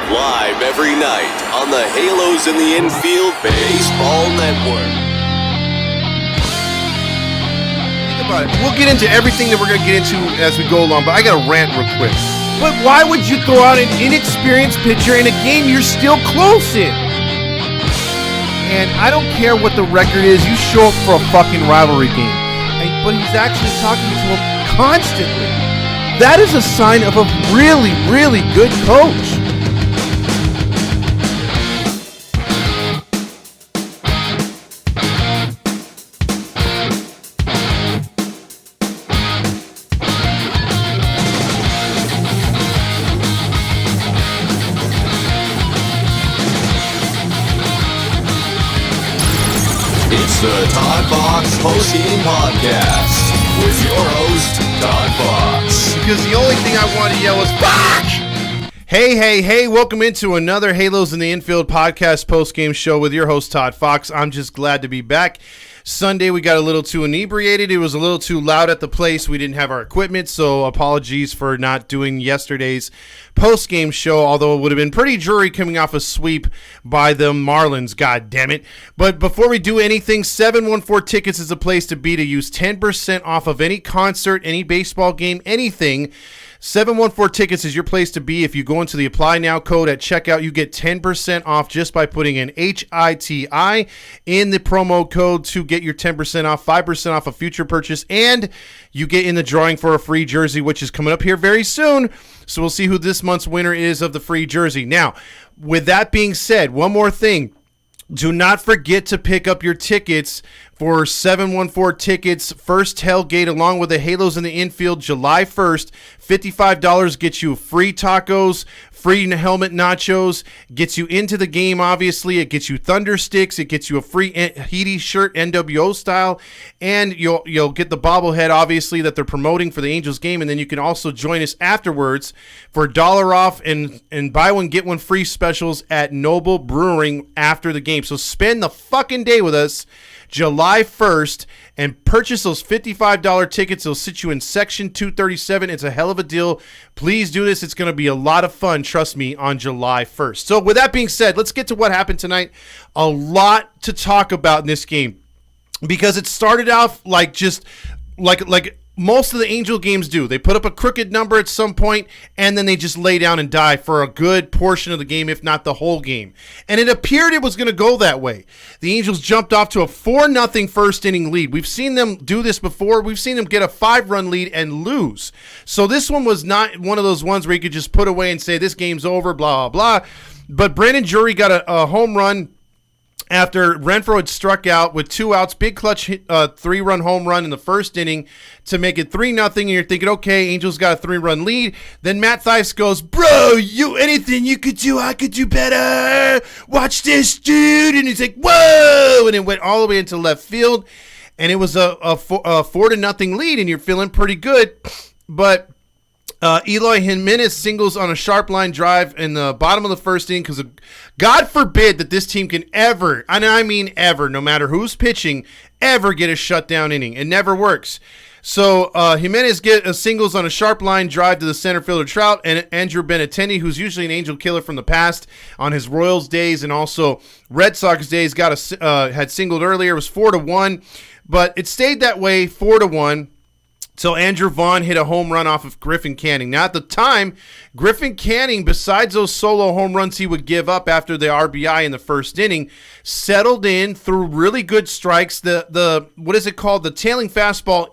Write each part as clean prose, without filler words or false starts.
Live every night on the Halos in the Infield Baseball Network. Think about it. We'll get into everything that we're going to get into as we go along, but I got to rant real quick. But why would you throw out an inexperienced pitcher in a game you're still close in? And I don't care what the record is. You show up for a fucking rivalry game. But he's actually talking to him constantly. That is a sign of a really, really good coach. It's the ToddFox Post-Game Podcast with your host, ToddFox. Because the only thing I want to yell is fuck! Hey, welcome into another Halos in the Infield podcast post-game show with your host, ToddFox. I'm just glad to be back. Sunday, we got a little too inebriated. It was a little too loud at the place. We didn't have our equipment, so apologies for not doing yesterday's post-game show, although it would have been pretty dreary coming off a sweep by the Marlins, god damn it. But before we do anything, 714 Tickets is a place to be to use 10% off of any concert, any baseball game, anything. 714 Tickets is your place to be. If you go into the Apply Now code at checkout, you get 10% off just by putting in HITI in the promo code to get your 10% off, 5% off a future purchase, and you get in the drawing for a free jersey, which is coming up here very soon. So we'll see who this month's winner is of the free jersey. Now, with that being said, one more thing. Do not forget to pick up your tickets for 714 Tickets first tailgate along with the Halos in the Infield July 1st. $55 gets you free tacos, free helmet nachos, gets you into the game, obviously. It gets you thunder sticks. It gets you a free Heedy shirt, NWO style, and you'll get the bobblehead, obviously, that they're promoting for the Angels game. And then you can also join us afterwards for $1 off and buy one, get one free specials at Noble Brewing after the game. So spend the fucking day with us July 1st and purchase those $55 tickets. They'll sit you in section 237. It's a hell of a deal. Please do this. It's going to be a lot of fun, trust me, on July 1st. So with that being said, let's get to what happened tonight. A lot to talk about in this game because it started off like most of the Angel games do. They put up a crooked number at some point, and then they just lay down and die for a good portion of the game, if not the whole game. And it appeared it was going to go that way. The Angels jumped off to a 4-0 first inning lead. We've seen them do this before. We've seen them get a 5-run lead and lose. So this one was not one of those ones where you could just put away and say, this game's over, blah, blah, blah. But Brandon Drury got a home run after Renfroe had struck out with 2 outs, big clutch 3-run home run in the first inning to make it 3-0, and you're thinking, okay, Angels got a 3-run lead. Then Matt Thaiss goes, bro, anything you could do, I could do better. Watch this, dude. And he's like, whoa, and it went all the way into left field, and it was a 4-0 lead, and you're feeling pretty good. But Eloy Jimenez singles on a sharp line drive in the bottom of the first inning because God forbid that this team can ever, and I mean ever, no matter who's pitching, ever get a shutdown inning. It never works. So Jimenez get a singles on a sharp line drive to the center fielder Trout, and Andrew Benintendi, who's usually an Angel killer from the past on his Royals days and also Red Sox days, had singled earlier. It was 4-1, but it stayed that way 4-1. So Andrew Vaughn hit a home run off of Griffin Canning. Now, at the time, Griffin Canning, besides those solo home runs he would give up after the RBI in the first inning, settled in through really good strikes. The what is it called? The tailing fastball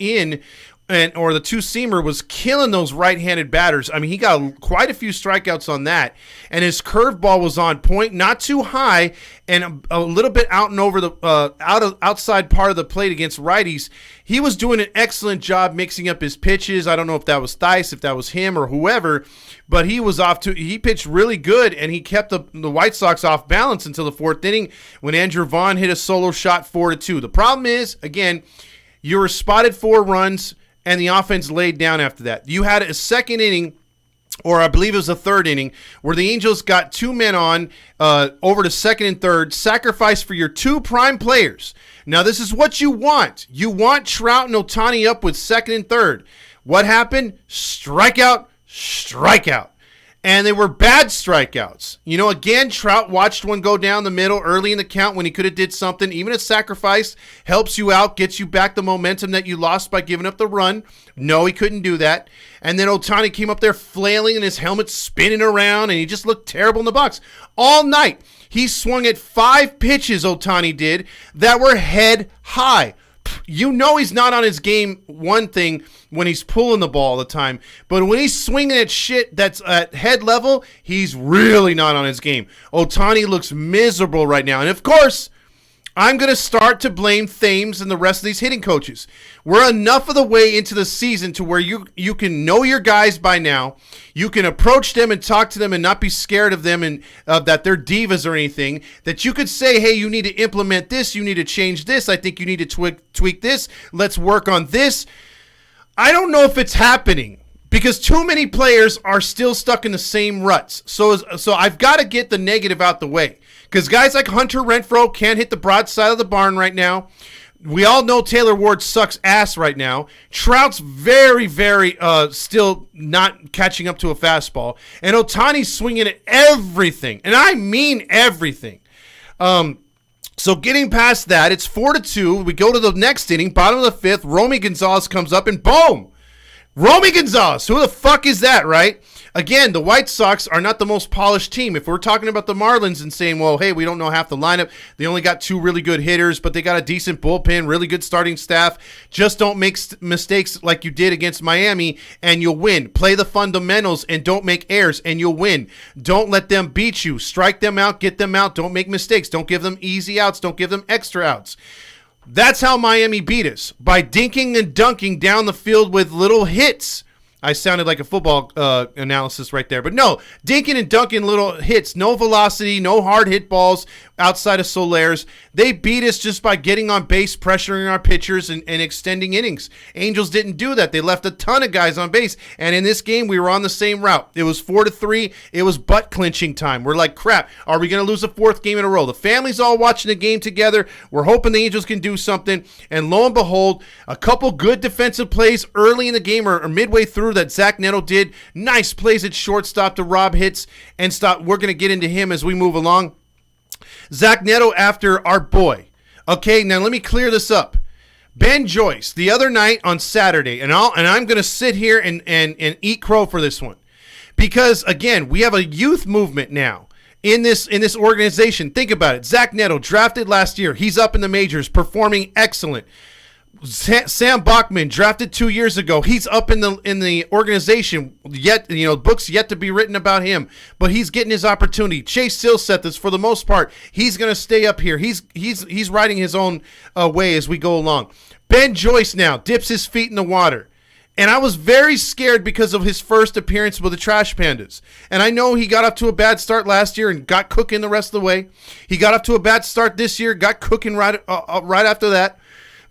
or the two-seamer was killing those right-handed batters. I mean, he got quite a few strikeouts on that. And his curveball was on point, not too high, and a little bit out and over the outside part of the plate against righties. He was doing an excellent job mixing up his pitches. I don't know if that was Thaiss, if that was him or whoever, but he pitched really good, and he kept the White Sox off balance until the fourth inning when Andrew Vaughn hit a solo shot 4-2. The problem is, again, you were spotted 4 runs, and the offense laid down after that. You had a second inning, or I believe it was the third inning, where the Angels got 2 men on over to second and third, sacrifice for your 2 prime players. Now, this is what you want. You want Trout and Ohtani up with second and third. What happened? Strikeout. And they were bad strikeouts. You know, again, Trout watched one go down the middle early in the count when he could have did something. Even a sacrifice helps you out, gets you back the momentum that you lost by giving up the run. No, he couldn't do that. And then Ohtani came up there flailing and his helmet spinning around, and he just looked terrible in the box. All night, he swung at 5 pitches, Ohtani did, that were head high. You know he's not on his game, one thing, when he's pulling the ball all the time. But when he's swinging at shit that's at head level, he's really not on his game. Ohtani looks miserable right now. And, of course, I'm going to start to blame Thames and the rest of these hitting coaches. We're enough of the way into the season to where you can know your guys by now. You can approach them and talk to them and not be scared of them and that they're divas or anything. That you could say, hey, you need to implement this. You need to change this. I think you need to tweak this. Let's work on this. I don't know if it's happening because too many players are still stuck in the same ruts. So I've got to get the negative out the way. Because guys like Hunter Renfroe can't hit the broadside of the barn right now. We all know Taylor Ward sucks ass right now. Trout's very, very still not catching up to a fastball. And Ohtani's swinging at everything. And I mean everything. So getting past that, it's 4-2. We go to the next inning, bottom of the 5th. Romy Gonzalez comes up and boom! Romy Gonzalez. Who the fuck is that, right? Again, the White Sox are not the most polished team. If we're talking about the Marlins and saying, well, hey, we don't know half the lineup. They only got 2 really good hitters, but they got a decent bullpen, really good starting staff. Just don't make mistakes like you did against Miami, and you'll win. Play the fundamentals and don't make errors, and you'll win. Don't let them beat you. Strike them out, get them out. Don't make mistakes. Don't give them easy outs. Don't give them extra outs. That's how Miami beat us, by dinking and dunking down the field with little hits. I sounded like a football analysis right there. But no, dinking and dunking little hits. No velocity, no hard hit balls outside of Solares. They beat us just by getting on base, pressuring our pitchers, and extending innings. Angels didn't do that. They left a ton of guys on base. And in this game, we were on the same route. It was 4-3. It was butt-clinching time. We're like, crap, are we going to lose a 4th game in a row? The family's all watching the game together. We're hoping the Angels can do something. And lo and behold, a couple good defensive plays early in the game or midway through that Zach Neto did. Nice plays at shortstop to rob hits and stop. We're going to get into him as we move along. Zach Neto after our boy. Okay, now let me clear this up. Ben Joyce, the other night on Saturday, and I'm going to sit here and eat crow for this one. Because, again, we have a youth movement now in this organization. Think about it. Zach Neto, drafted last year. He's up in the majors, performing excellent. Sam Bachman, drafted 2 years ago. He's up in the organization. Yet, books yet to be written about him, but he's getting his opportunity. Chase Silseth, for the most part, he's going to stay up here. He's riding his own way as we go along. Ben Joyce now dips his feet in the water. And I was very scared because of his first appearance with the Trash Pandas. And I know he got up to a bad start last year and got cooking the rest of the way. He got up to a bad start this year, got cooking right after that.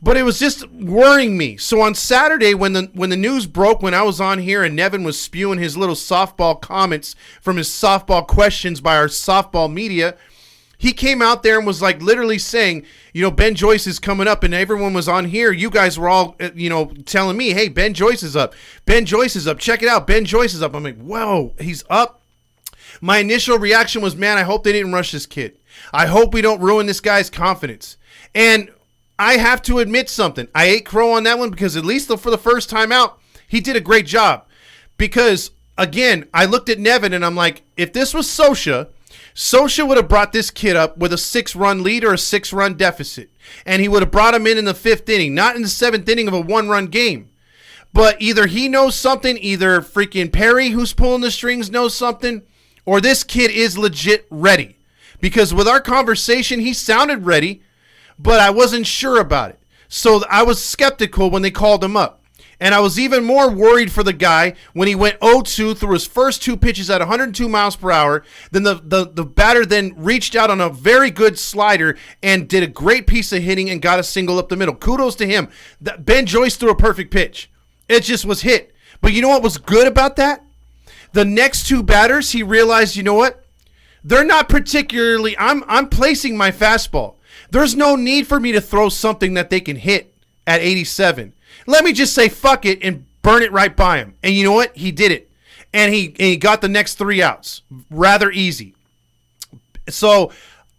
But it was just worrying me. So on Saturday, when the news broke, when I was on here and Nevin was spewing his little softball comments from his softball questions by our softball media, he came out there and was like literally saying, Ben Joyce is coming up, and everyone was on here. You guys were all, telling me, hey, Ben Joyce is up. Ben Joyce is up. Check it out. Ben Joyce is up. I'm like, whoa, he's up. My initial reaction was, man, I hope they didn't rush this kid. I hope we don't ruin this guy's confidence. And I have to admit something. I ate crow on that one because at least for the first time out, he did a great job. Because, again, I looked at Nevin and I'm like, if this was Sosha would have brought this kid up with a 6-run lead or a 6-run deficit. And he would have brought him in the 5th inning, not in the 7th inning of a 1-run game. But either he knows something, either freaking Perry, who's pulling the strings, knows something, or this kid is legit ready. Because with our conversation, he sounded ready, but I wasn't sure about it. So I was skeptical when they called him up. And I was even more worried for the guy when he went 0-2 through his first 2 pitches at 102 miles per hour. Then the batter then reached out on a very good slider and did a great piece of hitting and got a single up the middle. Kudos to him. Ben Joyce threw a perfect pitch. It just was hit. But you know what was good about that? The next 2 batters, he realized, you know what? They're not particularly, I'm placing my fastball. There's no need for me to throw something that they can hit at 87. Let me just say fuck it and burn it right by him. And you know what? He did it. And he got the next 3 outs. Rather easy. So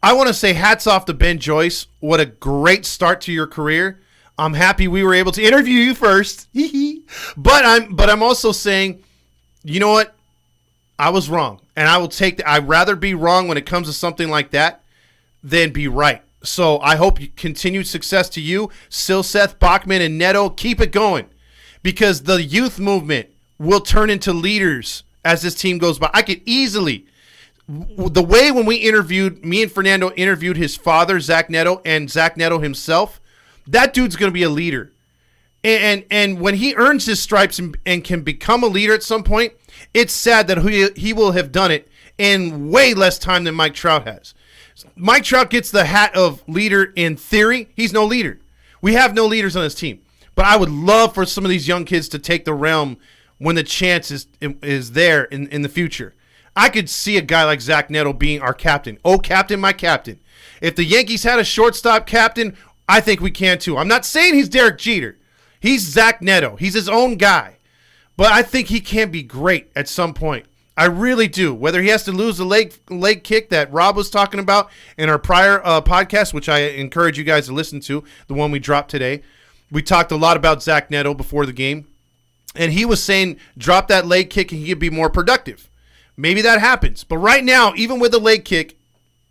I want to say hats off to Ben Joyce. What a great start to your career. I'm happy we were able to interview you first. But I'm also saying, you know what? I was wrong. And I will take that. I'd rather be wrong when it comes to something like that than be right. So I hope continued success to you, Silseth, Bachman, and Neto. Keep it going. Because the youth movement will turn into leaders as this team goes by. I could easily, the way when me and Fernando interviewed his father, Zach Neto, and Zach Neto himself, that dude's going to be a leader. And when he earns his stripes and can become a leader at some point, it's sad that he will have done it in way less time than Mike Trout has. Mike Trout gets the hat of leader in theory. He's no leader. We have no leaders on this team. But I would love for some of these young kids to take the realm when the chance is there in the future. I could see a guy like Zach Neto being our captain. Oh, captain, my captain. If the Yankees had a shortstop captain, I think we can too. I'm not saying he's Derek Jeter. He's Zach Neto. He's his own guy. But I think he can be great at some point. I really do. Whether he has to lose the leg kick that Rob was talking about in our prior podcast, which I encourage you guys to listen to, the one we dropped today. We talked a lot about Zach Neto before the game. And he was saying drop that leg kick and he could be more productive. Maybe that happens. But right now, even with the leg kick,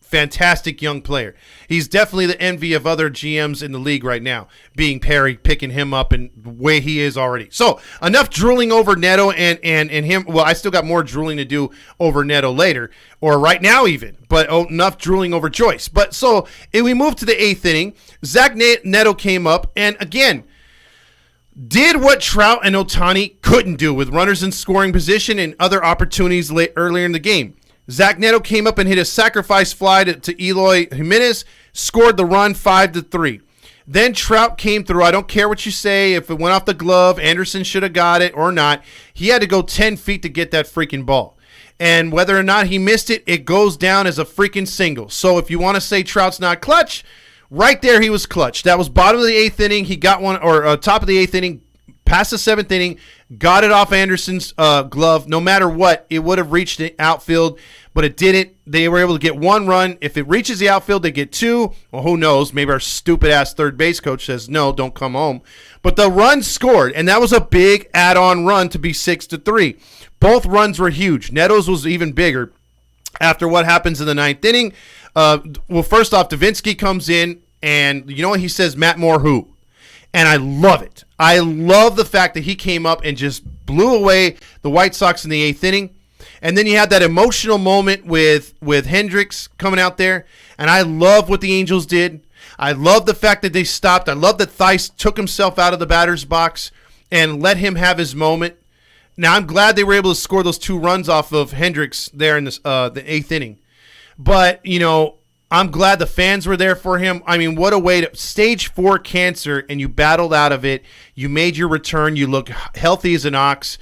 fantastic young player. He's definitely the envy of other GMs in the league right now, being Perry, picking him up and the way he is already. So enough drooling over Neto and him. Well, I still got more drooling to do over Neto later, or right now even, but enough drooling over Joyce. But so if we move to the 8th inning, Zach Neto came up and again, did what Trout and Ohtani couldn't do with runners in scoring position and other opportunities earlier in the game. Zach Neto came up and hit a sacrifice fly to Eloy Jimenez, scored the run 5-3. Then Trout came through. I don't care what you say. If it went off the glove, Anderson should have got it or not. He had to go 10 feet to get that freaking ball. And whether or not he missed it, it goes down as a freaking single. So if you want to say Trout's not clutch, right there he was clutch. That was bottom of the 8th inning. He got one, or top of the 8th inning, past the 7th inning, got it off Anderson's glove. No matter what, it would have reached the outfield, but it didn't. They were able to get 1 run. If it reaches the outfield, they get 2. Well, who knows? Maybe our stupid-ass third base coach says, no, don't come home. But the run scored, and that was a big add-on run to be 6-3. Both runs were huge. Neto's was even bigger. After what happens in the 9th inning, well, first off, Davinsky comes in, and you know what he says? Matt Moore who? And I love it. I love the fact that he came up and just blew away the White Sox in the 8th inning. And then you had that emotional moment with Hendricks coming out there. And I love what the Angels did. I love the fact that they stopped. I love that Theis took himself out of the batter's box and let him have his moment. Now, I'm glad they were able to score those 2 runs off of Hendricks there in the 8th inning. But, you know, I'm glad the fans were there for him. I mean, what a way to stage 4 cancer, and you battled out of it. You made your return. You look healthy as an ox.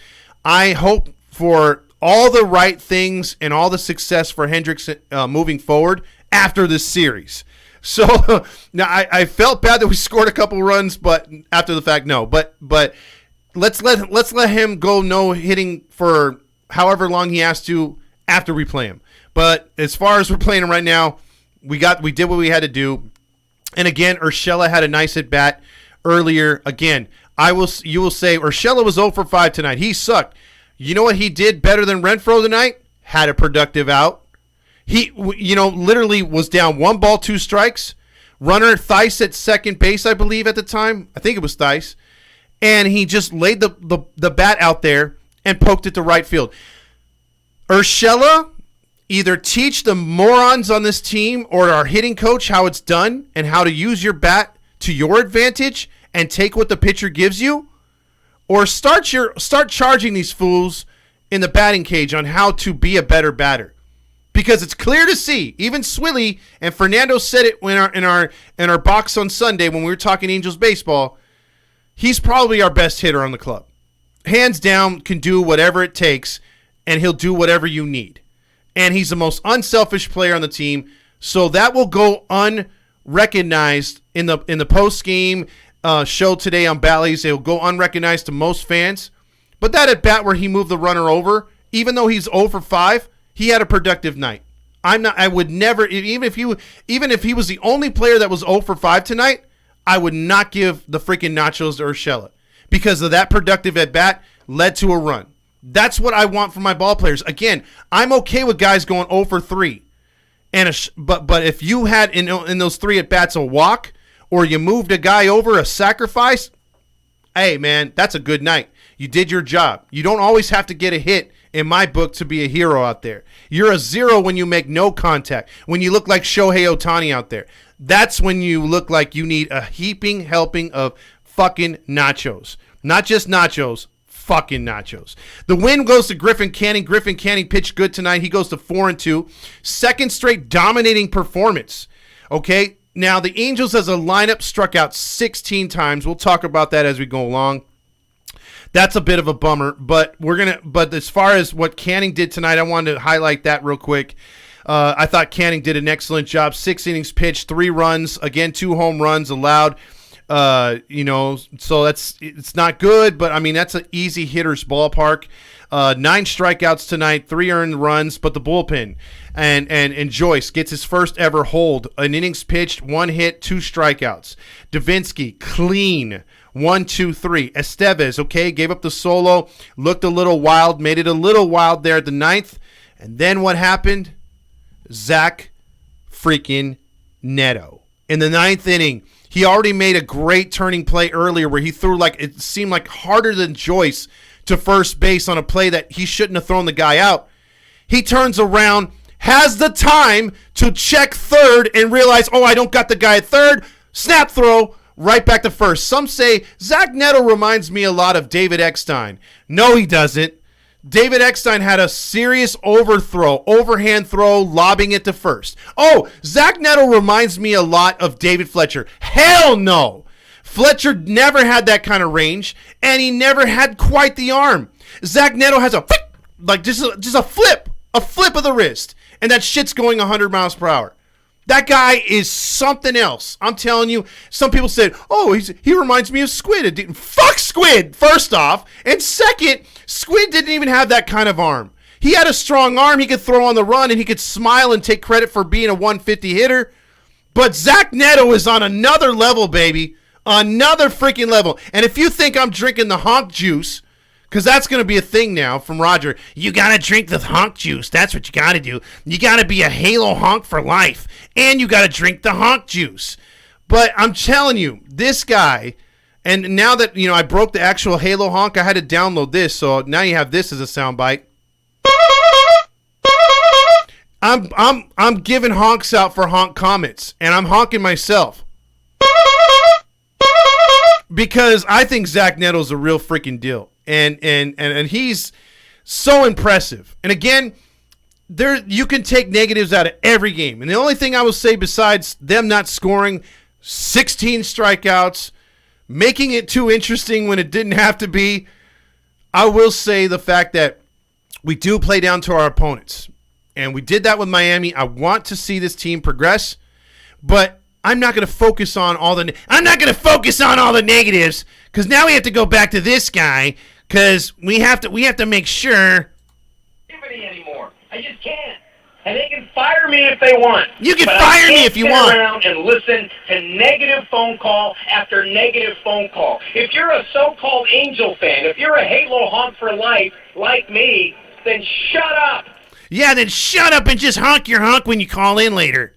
I hope for all the right things and all the success for Hendricks moving forward after this series. So now I felt bad that we scored a couple runs, but after the fact, no. But let's let him go no hitting for however long he has to after we play him. But as far as we're playing him right now, we did what we had to do. And again, Urshela had a nice at bat earlier. Again, you will say Urshela was 0 for 5 tonight. He sucked. You know what he did better than Renfroe tonight? Had a productive out. He, literally was down 1 ball, 2 strikes. Runner Theis at second base, I believe at the time. I think it was Theis. And he just laid the bat out there and poked it to right field. Urshela, either teach the morons on this team or our hitting coach how it's done and how to use your bat to your advantage and take what the pitcher gives you, or start charging these fools in the batting cage on how to be a better batter. Because it's clear to see, even Swilly and Fernando said it in our box on Sunday when we were talking Angels baseball, he's probably our best hitter on the club. Hands down, can do whatever it takes, and he'll do whatever you need. And he's the most unselfish player on the team, so that will go unrecognized in the post-game show today on Bally's. It will go unrecognized to most fans. But that at bat where he moved the runner over even though he's 0 for 5, he had a productive night. I would never, even if he was the only player that was 0 for 5 tonight, I would not give the freaking nachos to Urshela because of that productive at bat led to a run. That's what I want from my ball players. Again, I'm okay with guys going 0 for 3. But if you had in those 3 at bats a walk or you moved a guy over, a sacrifice, hey man, that's a good night. You did your job. You don't always have to get a hit in my book to be a hero out there. You're a 0 when you make no contact. When you look like Shohei Ohtani out there. That's when you look like you need a heaping helping of fucking nachos. Not just nachos, fucking nachos. The win goes to Griffin Canning. Griffin Canning pitched good tonight. He goes to 4-2. Second straight dominating performance. Okay, now the Angels as a lineup struck out 16 times. We'll talk about that as we go along. That's a bit of a bummer, but But as far as what Canning did tonight, I wanted to highlight that real quick. I thought Canning did an excellent job. 6 innings pitched, 3 runs, again 2 home runs allowed. So it's not good, but I mean that's an easy hitter's ballpark. 9 strikeouts tonight, 3 earned runs, but the bullpen and Joyce gets his first ever hold. An innings pitched, 1 hit, 2 strikeouts. Davinsky clean. 1, 2, 3. Estevez, okay, gave up the solo, looked a little wild, made it a little wild there at the 9th. And then what happened? Zach freaking Neto. In the 9th inning, he already made a great turning play earlier where he threw it seemed like harder than Joyce to first base on a play that he shouldn't have thrown the guy out. He turns around, has the time to check third and realize, oh, I don't got the guy at third. Snap throw. Right back to first. Some say Zach Neto reminds me a lot of David Eckstein. No, he doesn't. David Eckstein had a serious overhand throw, lobbing it to first. Oh, Zach Neto reminds me a lot of David Fletcher. Hell no. Fletcher never had that kind of range, and he never had quite the arm. Zach Neto has just a flip of the wrist, and that shit's going 100 miles per hour. That guy is something else. I'm telling you. Some people said, oh, he reminds me of Squid. Fuck Squid, first off. And second, Squid didn't even have that kind of arm. He had a strong arm. He could throw on the run, and he could smile and take credit for being a 150 hitter. But Zach Neto is on another level, baby. Another freaking level. And if you think I'm drinking the honk juice, because that's going to be a thing now from Roger. You got to drink the honk juice. That's what you got to do. You got to be a Halo honk for life. And you got to drink the honk juice. But I'm telling you, this guy, and now that, I broke the actual Halo honk, I had to download this. So now you have this as a soundbite. I'm giving honks out for honk comments. And I'm honking myself. Because I think Zach Neto's a real freaking deal. And he's so impressive. And again, you can take negatives out of every game. And the only thing I will say besides them not scoring 16 strikeouts, making it too interesting when it didn't have to be, I will say the fact that we do play down to our opponents. And we did that with Miami. I want to see this team progress, but I'm not going to focus on all the negatives, because now we have to go back to this guy, because we have to make sure. Anymore. I just can't. And they can fire me if they want. You can fire me if you want. Sit around and listen to negative phone call after negative phone call. If you're a so-called Angel fan, if you're a Halo honk for life like me, then shut up. Yeah, then shut up and just honk your honk when you call in later.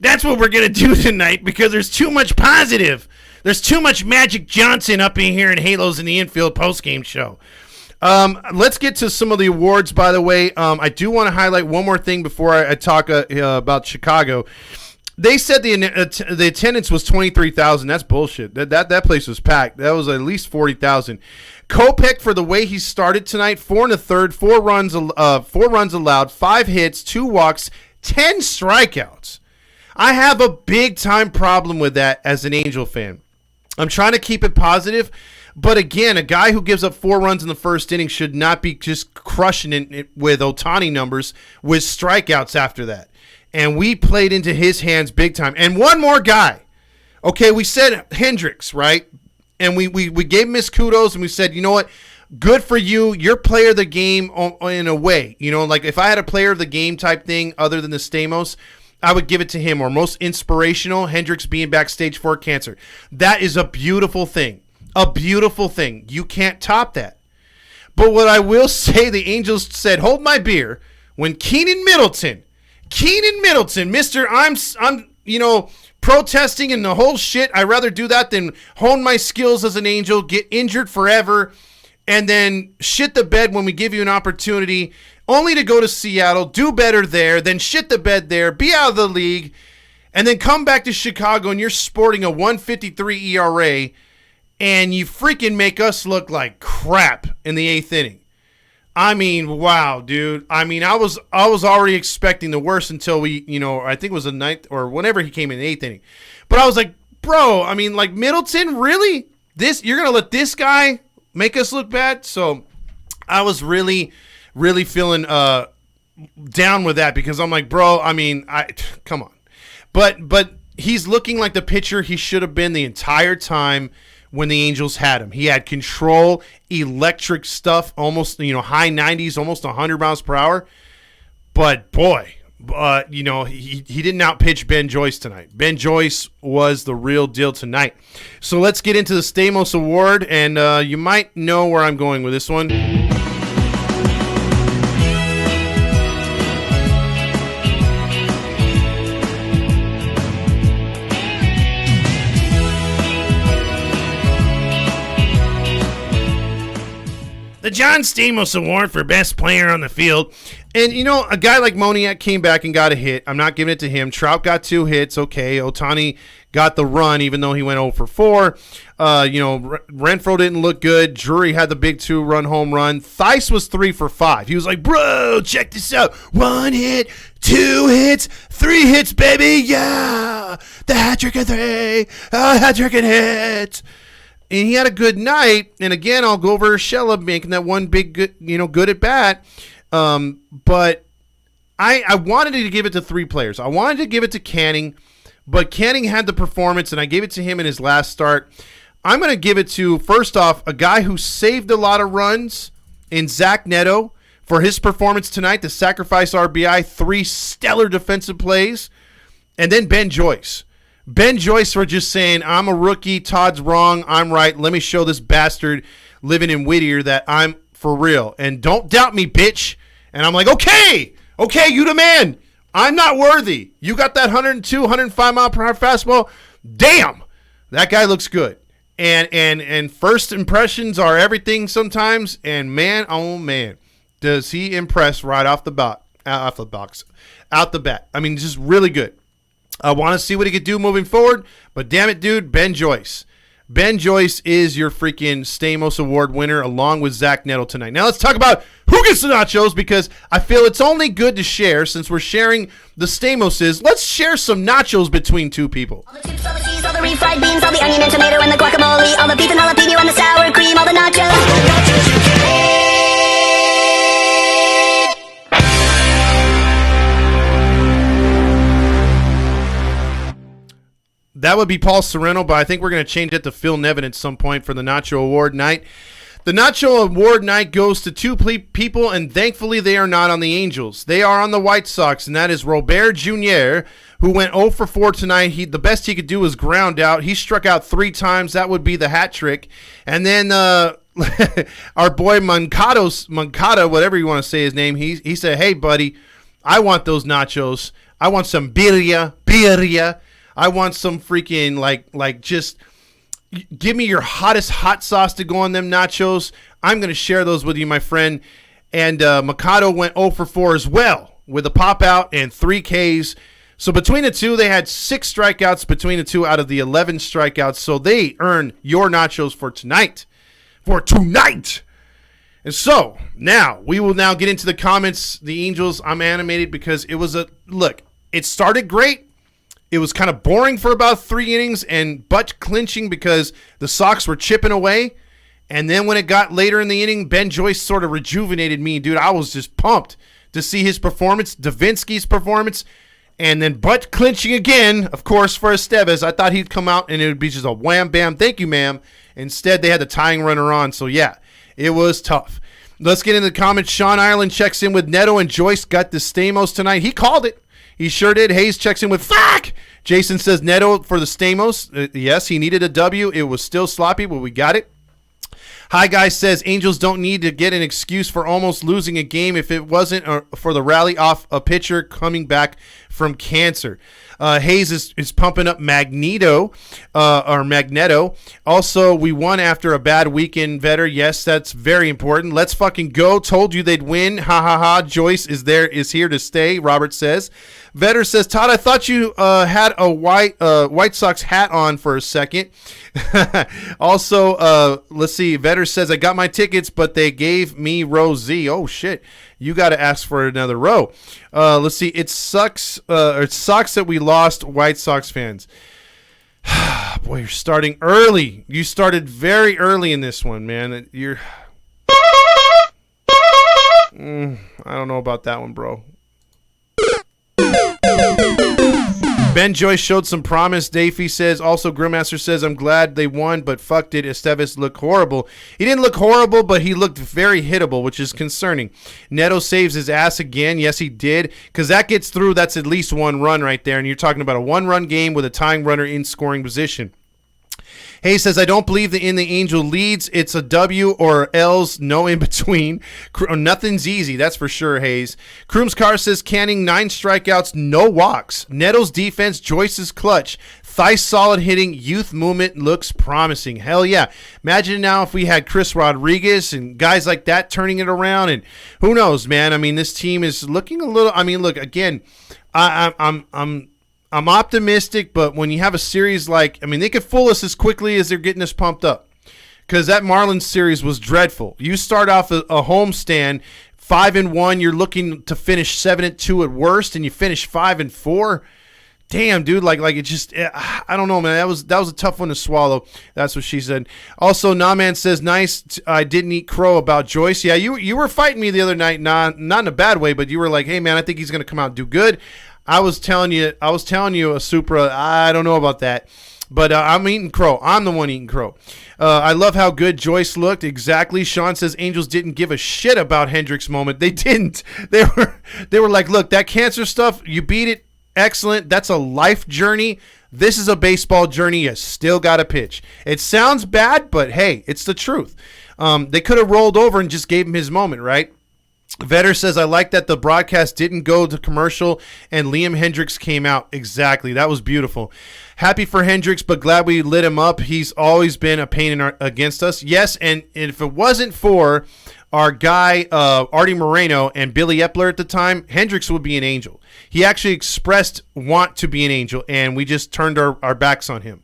That's what we're going to do tonight, because there's too much positive. There's too much Magic Johnson up in here in Halos in the Infield postgame show. Let's get to some of the awards, by the way. I do want to highlight one more thing before I talk about Chicago. They said the attendance was 23,000. That's bullshit. That place was packed. That was at least 40,000. Kopech, for the way he started tonight, 4 1/3, 4 runs allowed, 5 hits, 2 walks, 10 strikeouts. I have a big-time problem with that as an Angel fan. I'm trying to keep it positive, but again, a guy who gives up 4 runs in the first inning should not be just crushing it with Ohtani numbers with strikeouts after that. And we played into his hands big time. And one more guy. Okay, we said Hendricks, right? And we gave him his kudos, and we said, you know what? good for you. You're player of the game in a way. You know, like if I had a player of the game type thing other than the Stamos, I would give it to him. Or most inspirational, Hendricks being backstage for cancer. That is a beautiful thing. A beautiful thing. You can't top that. But what I will say, the Angels said, hold my beer, when Keenan Middleton, Mr. I'm protesting and the whole shit. I'd rather do that than hone my skills as an Angel, get injured forever, and then shit the bed when we give you an opportunity, only to go to Seattle, do better there, then shit the bed there, be out of the league, and then come back to Chicago and you're sporting a 1.53 ERA, and you freaking make us look like crap in the 8th inning. I mean, wow, dude. I mean, I was already expecting the worst until we, I think it was the 9th or whenever he came in the 8th inning. But I was like, bro, I mean, like Middleton, really? You're going to let this guy make us look bad? So I was really, really feeling down with that because I'm like, bro, I mean, come on. But he's looking like the pitcher he should have been the entire time when the Angels had him. He had control, electric stuff, almost, high 90s, almost 100 miles per hour. But, boy, he didn't outpitch Ben Joyce tonight. Ben Joyce was the real deal tonight. So let's get into the Stamos Award, and you might know where I'm going with this one. The John Stamos Award for Best Player on the Field. And, a guy like Moniak came back and got a hit. I'm not giving it to him. Trout got 2 hits. Okay. Ohtani got the run, even though he went 0 for 4. Renfroe didn't look good. Drury had the big 2-run home run. Theis was 3 for 5. He was like, bro, check this out. 1 hit, 2 hits, 3 hits, baby. Yeah. The hat trick of 3. Hat trick and hits. And he had a good night. And again, I'll go over Urshela making that one big, good at bat. But I wanted to give it to 3 players. I wanted to give it to Canning, but Canning had the performance, and I gave it to him in his last start. I'm going to give it to, first off, a guy who saved a lot of runs in Zach Neto for his performance tonight, the sacrifice RBI, 3 stellar defensive plays, and then Ben Joyce. Ben Joyce for just saying, I'm a rookie, Todd's wrong, I'm right, let me show this bastard living in Whittier that I'm for real. And don't doubt me, bitch. And I'm like, okay, you the man. I'm not worthy. You got that 102, 105 mile per hour fastball. Damn, that guy looks good. And first impressions are everything sometimes. And man, oh man, does he impress right off the bat. I mean, just really good. I want to see what he could do moving forward, but damn it, dude, Ben Joyce. Ben Joyce is your freaking Stamos Award winner along with Zach Neto tonight. Now let's talk about who gets the nachos, because I feel it's only good to share since we're sharing the Stamoses. Let's share some nachos between 2 people. All the chips, all the cheese, all the refried beans, all the onion and tomato and the guacamole, all the beef and jalapeno and the sour cream, all the nachos. That would be Paul Sereno, but I think we're going to change it to Phil Nevin at some point for the Nacho Award night. The Nacho Award night goes to 2 people, and thankfully they are not on the Angels. They are on the White Sox, and that is Robert Jr., who went 0 for 4 tonight. The best he could do was ground out. He struck out 3 times. That would be the hat trick. And then our boy Moncada, whatever you want to say his name, he said, hey, buddy, I want those nachos. I want some birria. I want some freaking, like just give me your hottest hot sauce to go on them nachos. I'm going to share those with you, my friend. And Mikado went 0 for 4 as well with a pop out and 3 Ks. So between the 2, they had 6 strikeouts between the 2 out of the 11 strikeouts. So they earned your nachos for tonight. And so now we will now get into the comments. The Angels, I'm animated because it was it started great. It was kind of boring for about 3 innings and butt clinching because the Sox were chipping away. And then when it got later in the inning, Ben Joyce sort of rejuvenated me. Dude, I was just pumped to see his performance, Davinsky's performance, and then butt clinching again, of course, for Estevez. I thought he'd come out and it would be just a wham, bam, thank you, ma'am. Instead, they had the tying runner on. So, yeah, It was tough. Let's get into the comments. Sean Ireland checks in with Neto and Joyce got the Stamos tonight. He called it. He sure did. Hayes checks in with fuck. Jason says Neto for the Stamos. Yes, he needed a W. It was still sloppy, but we got it. Hi Guys says Angels don't need to get an excuse for almost losing a game if it wasn't for the rally off a pitcher coming back from cancer. Hayes is pumping up Magneto. Also, we won after a bad weekend, Vetter. Yes, that's very important. Let's fucking go. Told you they'd win. Ha ha ha. Joyce is here to stay, Robert says. Vetter says, Todd, I thought you had a White Sox hat on for a second. Also, let's see. Vetter says, I got my tickets, but they gave me row Z. Oh, shit. You got to ask for another row. Let's see. It sucks that we lost, White Sox fans. Boy, you're starting early. You started very early in this one, man. I don't know about that one, bro. Ben Joyce showed some promise. Davey says, also Grillmaster says, I'm glad they won, but fuck, did Estevez look horrible. He didn't look horrible, but he looked very hittable, which is concerning. Neto saves his ass again. Yes, he did, because that gets through. That's at least one run right there, and you're talking about a one-run game with a tying runner in scoring position. Hayes says, I don't believe in the Angel leads. It's a W or L's, no in between. Nothing's easy, that's for sure, Hayes. Kroom's Car says, Canning, 9 strikeouts, no walks. Neto's defense, Joyce's clutch. Thrice solid hitting, youth movement looks promising. Hell yeah. Imagine now if we had Chris Rodriguez and guys like that turning it around. And who knows, man? I mean, this team is looking a little, I mean, look, again, I'm optimistic, but when you have a series like, I mean, they could fool us as quickly as they're getting us pumped up, because that Marlins series was dreadful. You start off a homestand 5-1, you're looking to finish 7-2 at worst, and you finish 5-4. Damn, dude, like it just, I don't know, man. That was a tough one to swallow. That's what she said. Also, Naman says, nice. I didn't eat crow about Joyce. Yeah, you were fighting me the other night, not in a bad way, but you were like, hey, man, I think he's gonna come out and do good. I was telling you, a Supra, I don't know about that. But I'm eating crow. I'm the one eating crow. I love how good Joyce looked. Exactly. Sean says Angels didn't give a shit about Hendricks' moment. They didn't. They were like, look, that cancer stuff, you beat it. Excellent. That's a life journey. This is a baseball journey. You still got to pitch. It sounds bad, but hey, it's the truth. They could have rolled over and just gave him his moment, right? Vetter says, I like that the broadcast didn't go to commercial and Liam Hendricks came out. Exactly. That was beautiful. Happy for Hendricks, but glad we lit him up. He's always been a pain against us. Yes, and if it wasn't for our guy, Artie Moreno and Billy Epler at the time, Hendricks would be an Angel. He actually expressed want to be an Angel, and we just turned our backs on him.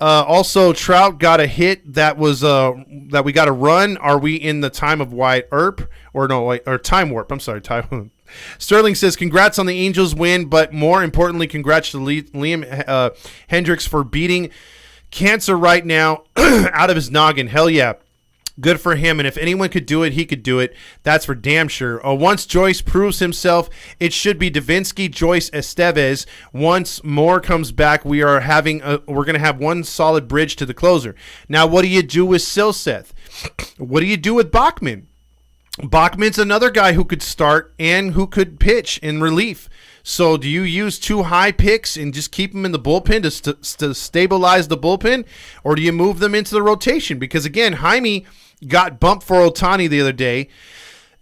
Also, Trout got a hit that was that we got to run. Are we in the time of Wyatt Earp or time warp? I'm sorry, time. Sterling says, congrats on the Angels win, but more importantly, congrats to Liam Hendricks for beating cancer right now out of his noggin. Hell yeah. Good for him, and if anyone could do it, he could do it. That's for damn sure. Once Joyce proves himself, it should be Davinsky, Joyce, Estevez. Once Moore comes back, we're going to have one solid bridge to the closer. Now, what do you do with Silseth? What do you do with Bachman? Bachman's another guy who could start and who could pitch in relief. So do you use 2 high picks and just keep them in the bullpen to stabilize the bullpen, or do you move them into the rotation? Because, again, Jaime got bumped for Ohtani the other day.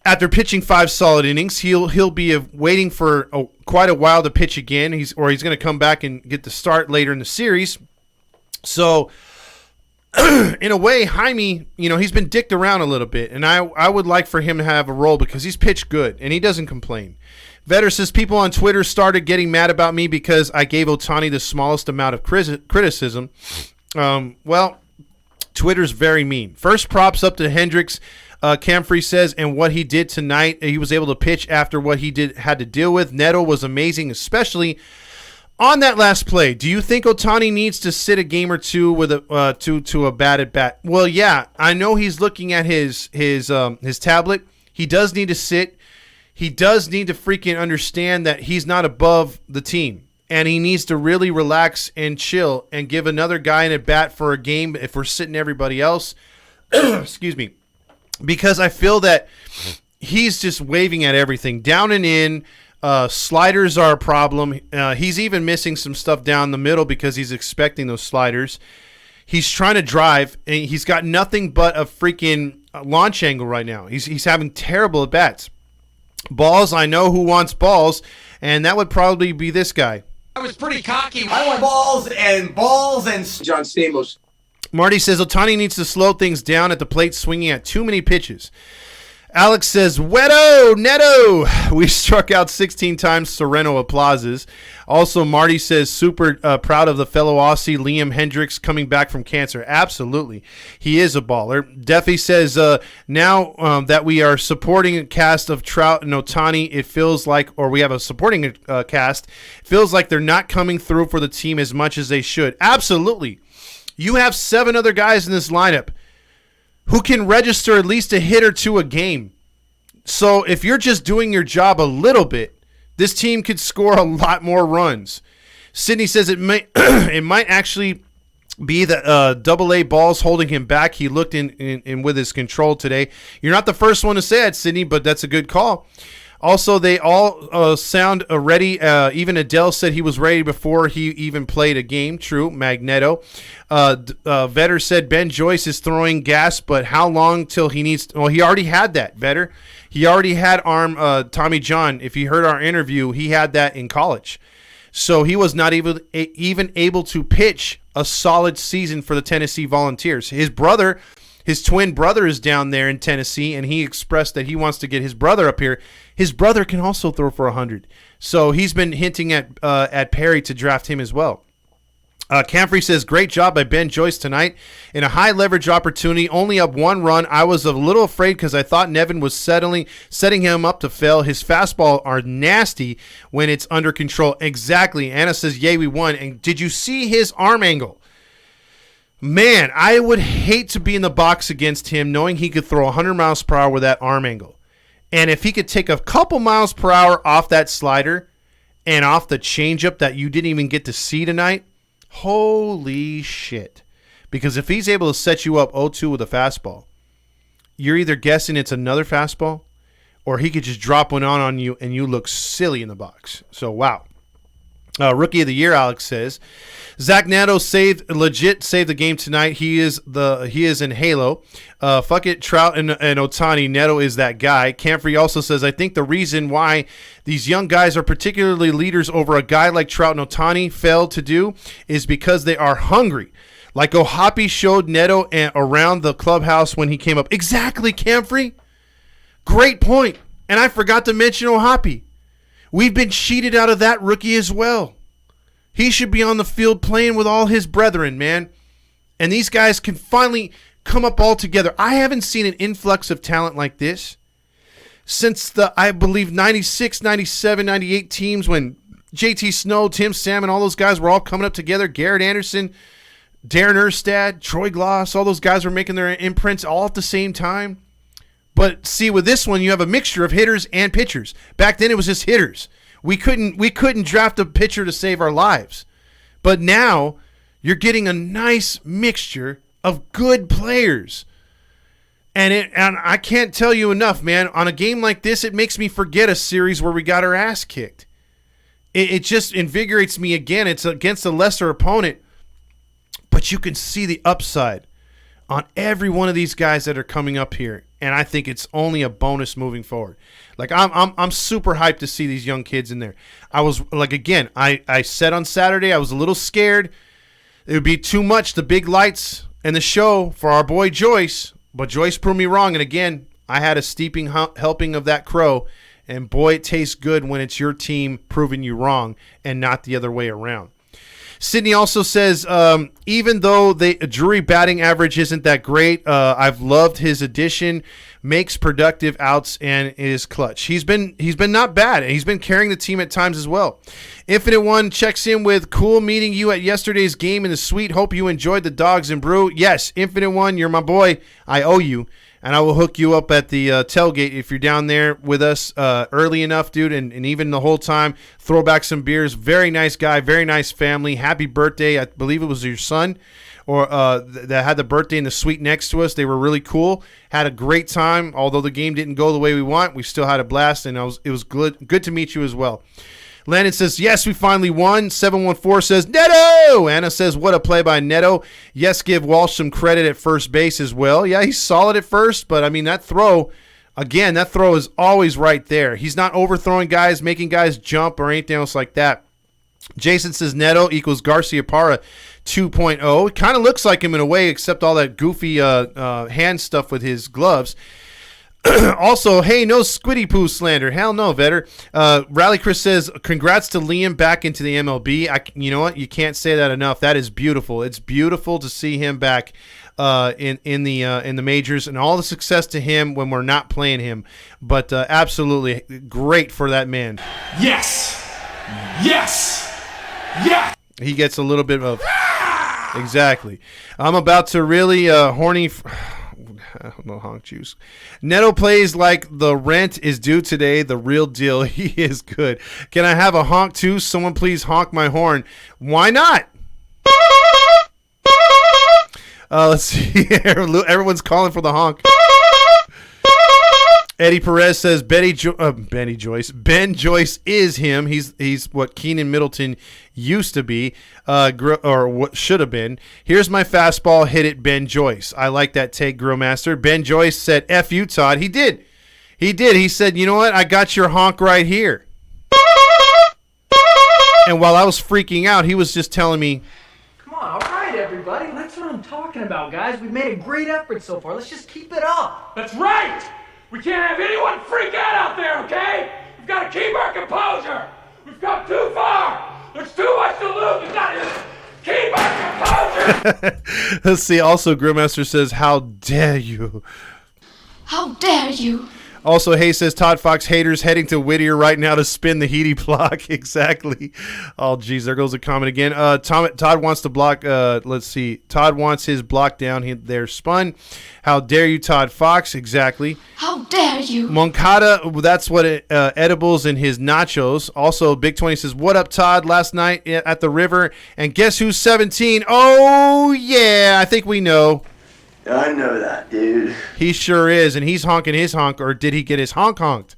After pitching 5 solid innings, he'll be waiting for quite a while to pitch again. He's going to come back and get the start later in the series. So, in a way, Jaime, he's been dicked around a little bit, and I would like for him to have a role because he's pitched good, and he doesn't complain. Vetter says, people on Twitter started getting mad about me because I gave Ohtani the smallest amount of criticism. Well, Twitter's very mean. First, props up to Hendricks. Camfrey says, and what he did tonight, he was able to pitch after what he had to deal with. Neto was amazing, especially on that last play. Do you think Ohtani needs to sit a game or two with to a bat at bat? Well, yeah, I know he's looking at his tablet. He does need to sit. He does need to freaking understand that he's not above the team, and he needs to really relax and chill and give another guy an at bat for a game if we're sitting everybody else. Excuse me. because I feel that he's just waving at everything. Down and in, sliders are a problem. He's even missing some stuff down the middle because he's expecting those sliders. He's trying to drive, and he's got nothing but a freaking launch angle right now. He's having terrible at-bats. Balls, I know who wants balls, and that would probably be this guy. I was pretty cocky. I want balls and John Stamos. Marty says Ohtani needs to slow things down at the plate, swinging at too many pitches. Alex says, Weto, Neto. We struck out 16 times. Sereno applauses. Also, Marty says, super proud of the fellow Aussie, Liam Hendricks, coming back from cancer. Absolutely. He is a baller. Duffy says, now that we are supporting a cast of Trout and Ohtani, it feels like, or we have a supporting cast, it feels like they're not coming through for the team as much as they should. Absolutely. You have 7 other guys in this lineup who can register at least a hit or two a game. So if you're just doing your job a little bit, this team could score a lot more runs. Sydney says it might actually be the double-A balls holding him back. He looked in with his control today. You're not the first one to say it, Sydney, but that's a good call. Also, they all sound ready. Even Adele said he was ready before he even played a game. True, Magneto. Vetter said Ben Joyce is throwing gas, but how long till he needs – well, he already had that, Vetter. He already had arm Tommy John. If you heard our interview, he had that in college. So he was not even able to pitch a solid season for the Tennessee Volunteers. His twin brother is down there in Tennessee, and he expressed that he wants to get his brother up here. His brother can also throw for 100. So he's been hinting at Perry to draft him as well. Camfrey says, great job by Ben Joyce tonight. In a high-leverage opportunity, only up 1 run. I was a little afraid because I thought Nevin was setting him up to fail. His fastball are nasty when it's under control. Exactly. Anna says, yay, we won. And did you see his arm angle? Man, I would hate to be in the box against him knowing he could throw 100 miles per hour with that arm angle. And if he could take a couple miles per hour off that slider and off the changeup that you didn't even get to see tonight, holy shit. Because if he's able to set you up 0-2 with a fastball, you're either guessing it's another fastball or he could just drop one on you and you look silly in the box. So, wow. Rookie of the year, Alex says. Zach Neto legit saved the game tonight. He is in Halo. Fuck it, Trout and Ohtani. Neto is that guy. Camfrey also says, I think the reason why these young guys are particularly leaders over a guy like Trout and Ohtani failed to do is because they are hungry. Like Ohapi showed Neto around the clubhouse when he came up. Exactly, Camfrey. Great point. And I forgot to mention Ohapi. We've been cheated out of that rookie as well. He should be on the field playing with all his brethren, man. And these guys can finally come up all together. I haven't seen an influx of talent like this since I believe, 96, 97, 98 teams when JT Snow, Tim Salmon, all those guys were all coming up together. Garrett Anderson, Darren Erstad, Troy Gloss, all those guys were making their imprints all at the same time. But see, with this one, you have a mixture of hitters and pitchers. Back then, it was just hitters. We couldn't draft a pitcher to save our lives. But now, you're getting a nice mixture of good players. And I can't tell you enough, man. On a game like this, it makes me forget a series where we got our ass kicked. It just invigorates me again. It's against a lesser opponent. But you can see the upside on every one of these guys that are coming up here. And I think it's only a bonus moving forward. Like, I'm super hyped to see these young kids in there. I was, like, again, I said on Saturday I was a little scared. It would be too much, the big lights and the show for our boy Joyce. But Joyce proved me wrong. And, again, I had a steeping helping of that crow. And, boy, it tastes good when it's your team proving you wrong and not the other way around. Sydney also says, even though Drury batting average isn't that great, I've loved his addition, makes productive outs, and is clutch. He's been not bad, and he's been carrying the team at times as well. Infinite One checks in with, cool meeting you at yesterday's game in the suite. Hope you enjoyed the dogs and brew. Yes, Infinite One, you're my boy. I owe you. And I will hook you up at the tailgate if you're down there with us early enough, dude, and even the whole time. Throw back some beers. Very nice guy, very nice family. Happy birthday. I believe it was your son. or that had the birthday in the suite next to us. They were really cool. Had a great time. Although the game didn't go the way we want, we still had a blast, and it was good to meet you as well. Landon says, yes, we finally won. 714 says, Neto! Anna says, what a play by Neto. Yes, give Walsh some credit at first base as well. Yeah, he's solid at first, but, I mean, that throw is always right there. He's not overthrowing guys, making guys jump or anything else like that. Jason says Neto equals Garcia Parra 2.0. It kind of looks like him in a way, except all that goofy hand stuff with his gloves. Also, hey, no Squiddy Poo slander. Hell no, Vetter. Rally Chris says, congrats to Liam back into the MLB. You know what? You can't say that enough. That is beautiful. It's beautiful to see him back in the majors, and all the success to him when we're not playing him. But absolutely great for that man. Yes. Yes. Yes. He gets a little bit of exactly. I'm about to really horny. I don't know, honk juice. Neto plays like the rent is due today. The real deal. He is good. Can I have a honk too? Someone please honk my horn. Why not? Let's see. Everyone's calling for the honk. Eddie Perez says Ben Joyce is him. He's what Keenan Middleton used to be, or what should have been. Here's my fastball. Hit it, Ben Joyce. I like that take, Grillmaster. Ben Joyce said, F you, Todd. He did. He said, you know what? I got your honk right here. And while I was freaking out, he was just telling me, come on, all right, everybody. That's what I'm talking about, guys. We've made a great effort so far. Let's just keep it up. That's right. We can't have anyone freak out there, okay? We've got to keep our composure. We've come too far. There's too much to lose. We've got to keep our composure. Let's see. Also, Grillmaster says, how dare you? How dare you? Also, Hay says, ToddFox haters heading to Whittier right now to spin the Heady block. Exactly. Oh, geez, there goes a comment again. Todd wants to block. Let's see. Todd wants his block down. They're spun. How dare you, ToddFox? Exactly. How dare you? Moncada, that's what edibles in his nachos. Also, Big 20 says, what up, Todd? Last night at the river. And guess who's 17? Oh, yeah. I think we know. I know that, dude. He sure is, and he's honking his honk, or did he get his honk honked?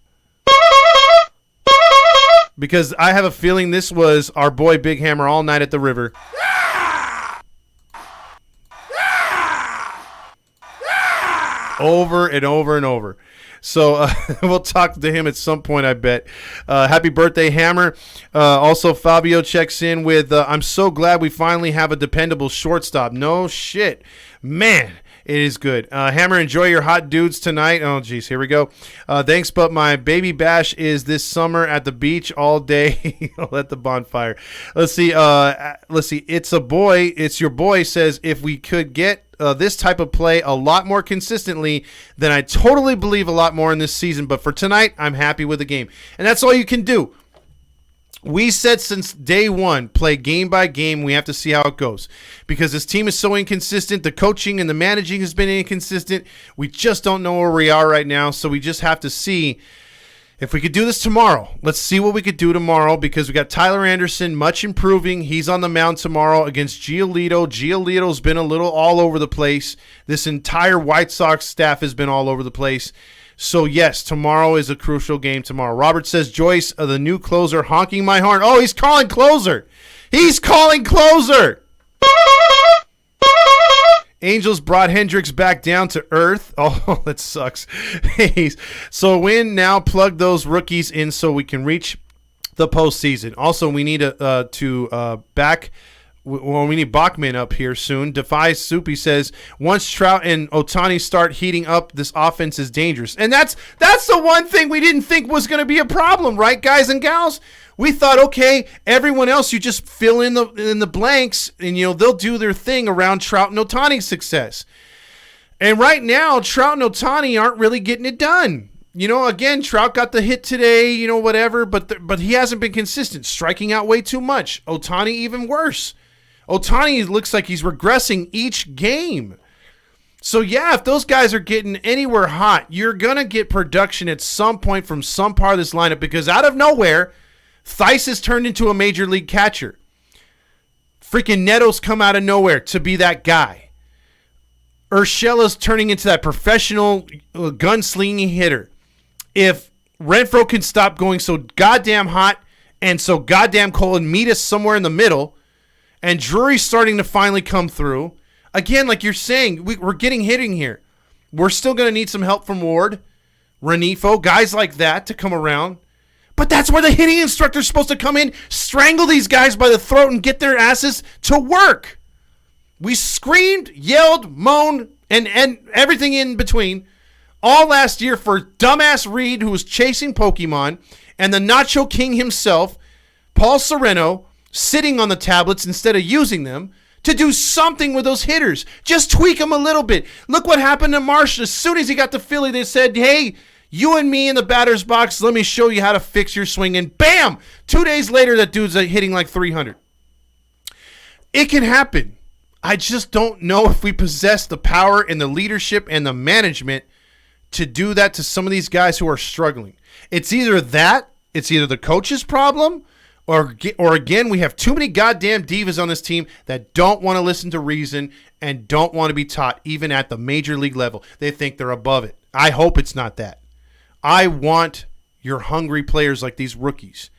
Because I have a feeling this was our boy Big Hammer all night at the river. Over and over and over. So we'll talk to him at some point, I bet. Happy birthday, Hammer. Also, Fabio checks in with, I'm so glad we finally have a dependable shortstop. No shit. Man. It is good. Hammer, enjoy your hot dudes tonight. Oh, geez, here we go. Thanks, but my baby bash is this summer at the beach all day. At the bonfire. Let's see. It's your boy says, if we could get this type of play a lot more consistently, then I totally believe a lot more in this season. But for tonight, I'm happy with the game. And that's all you can do. We said since day one, play game by game. We have to see how it goes because this team is so inconsistent. The coaching and the managing has been inconsistent. We just don't know where we are right now. So we just have to see if we could do this tomorrow. Let's see what we could do tomorrow because we got Tyler Anderson, much improving. He's on the mound tomorrow against Giolito. Giolito's been a little all over the place. This entire White Sox staff has been all over the place. So, yes, tomorrow is a crucial game tomorrow. Robert says, Joyce, the new closer, honking my horn. Oh, he's calling closer. He's calling closer. Angels brought Hendricks back down to earth. Oh, that sucks. So, win now. Plug those rookies in so we can reach the postseason. Also, we need we need Bachman up here soon. Defy Soupy says, once Trout and Ohtani start heating up, this offense is dangerous. And that's the one thing we didn't think was going to be a problem, right, guys and gals? We thought, okay, everyone else, you just fill in the blanks, and they'll do their thing around Trout and Ohtani's success. And right now, Trout and Ohtani aren't really getting it done. Again, Trout got the hit today, whatever, but he hasn't been consistent, striking out way too much. Ohtani even worse. Ohtani looks like he's regressing each game. So, yeah, if those guys are getting anywhere hot, you're going to get production at some point from some part of this lineup because out of nowhere, Theis has turned into a major league catcher. Freaking Neto's come out of nowhere to be that guy. Urshela's turning into that professional gunslinging hitter. If Renfroe can stop going so goddamn hot and so goddamn cold and meet us somewhere in the middle, and Drury's starting to finally come through. Again, like you're saying, we're getting hitting here. We're still going to need some help from Ward, Renifo, guys like that to come around. But that's where the hitting instructor's supposed to come in, strangle these guys by the throat, and get their asses to work. We screamed, yelled, moaned, and everything in between all last year for dumbass Reed, who was chasing Pokemon, and the Nacho King himself, Paul Sereno, sitting on the tablets instead of using them to do something with those hitters. Just tweak them a little bit. Look what happened to Marsh. As soon as he got to Philly, they said, hey, you and me in the batter's box, let me show you how to fix your swing. And bam! 2 days later, that dude's hitting like 300. It can happen. I just don't know if we possess the power and the leadership and the management to do that to some of these guys who are struggling. It's either the coach's problem, or again, we have too many goddamn divas on this team that don't want to listen to reason and don't want to be taught, even at the major league level. They think they're above it. I hope it's not that. I want your hungry players like these rookies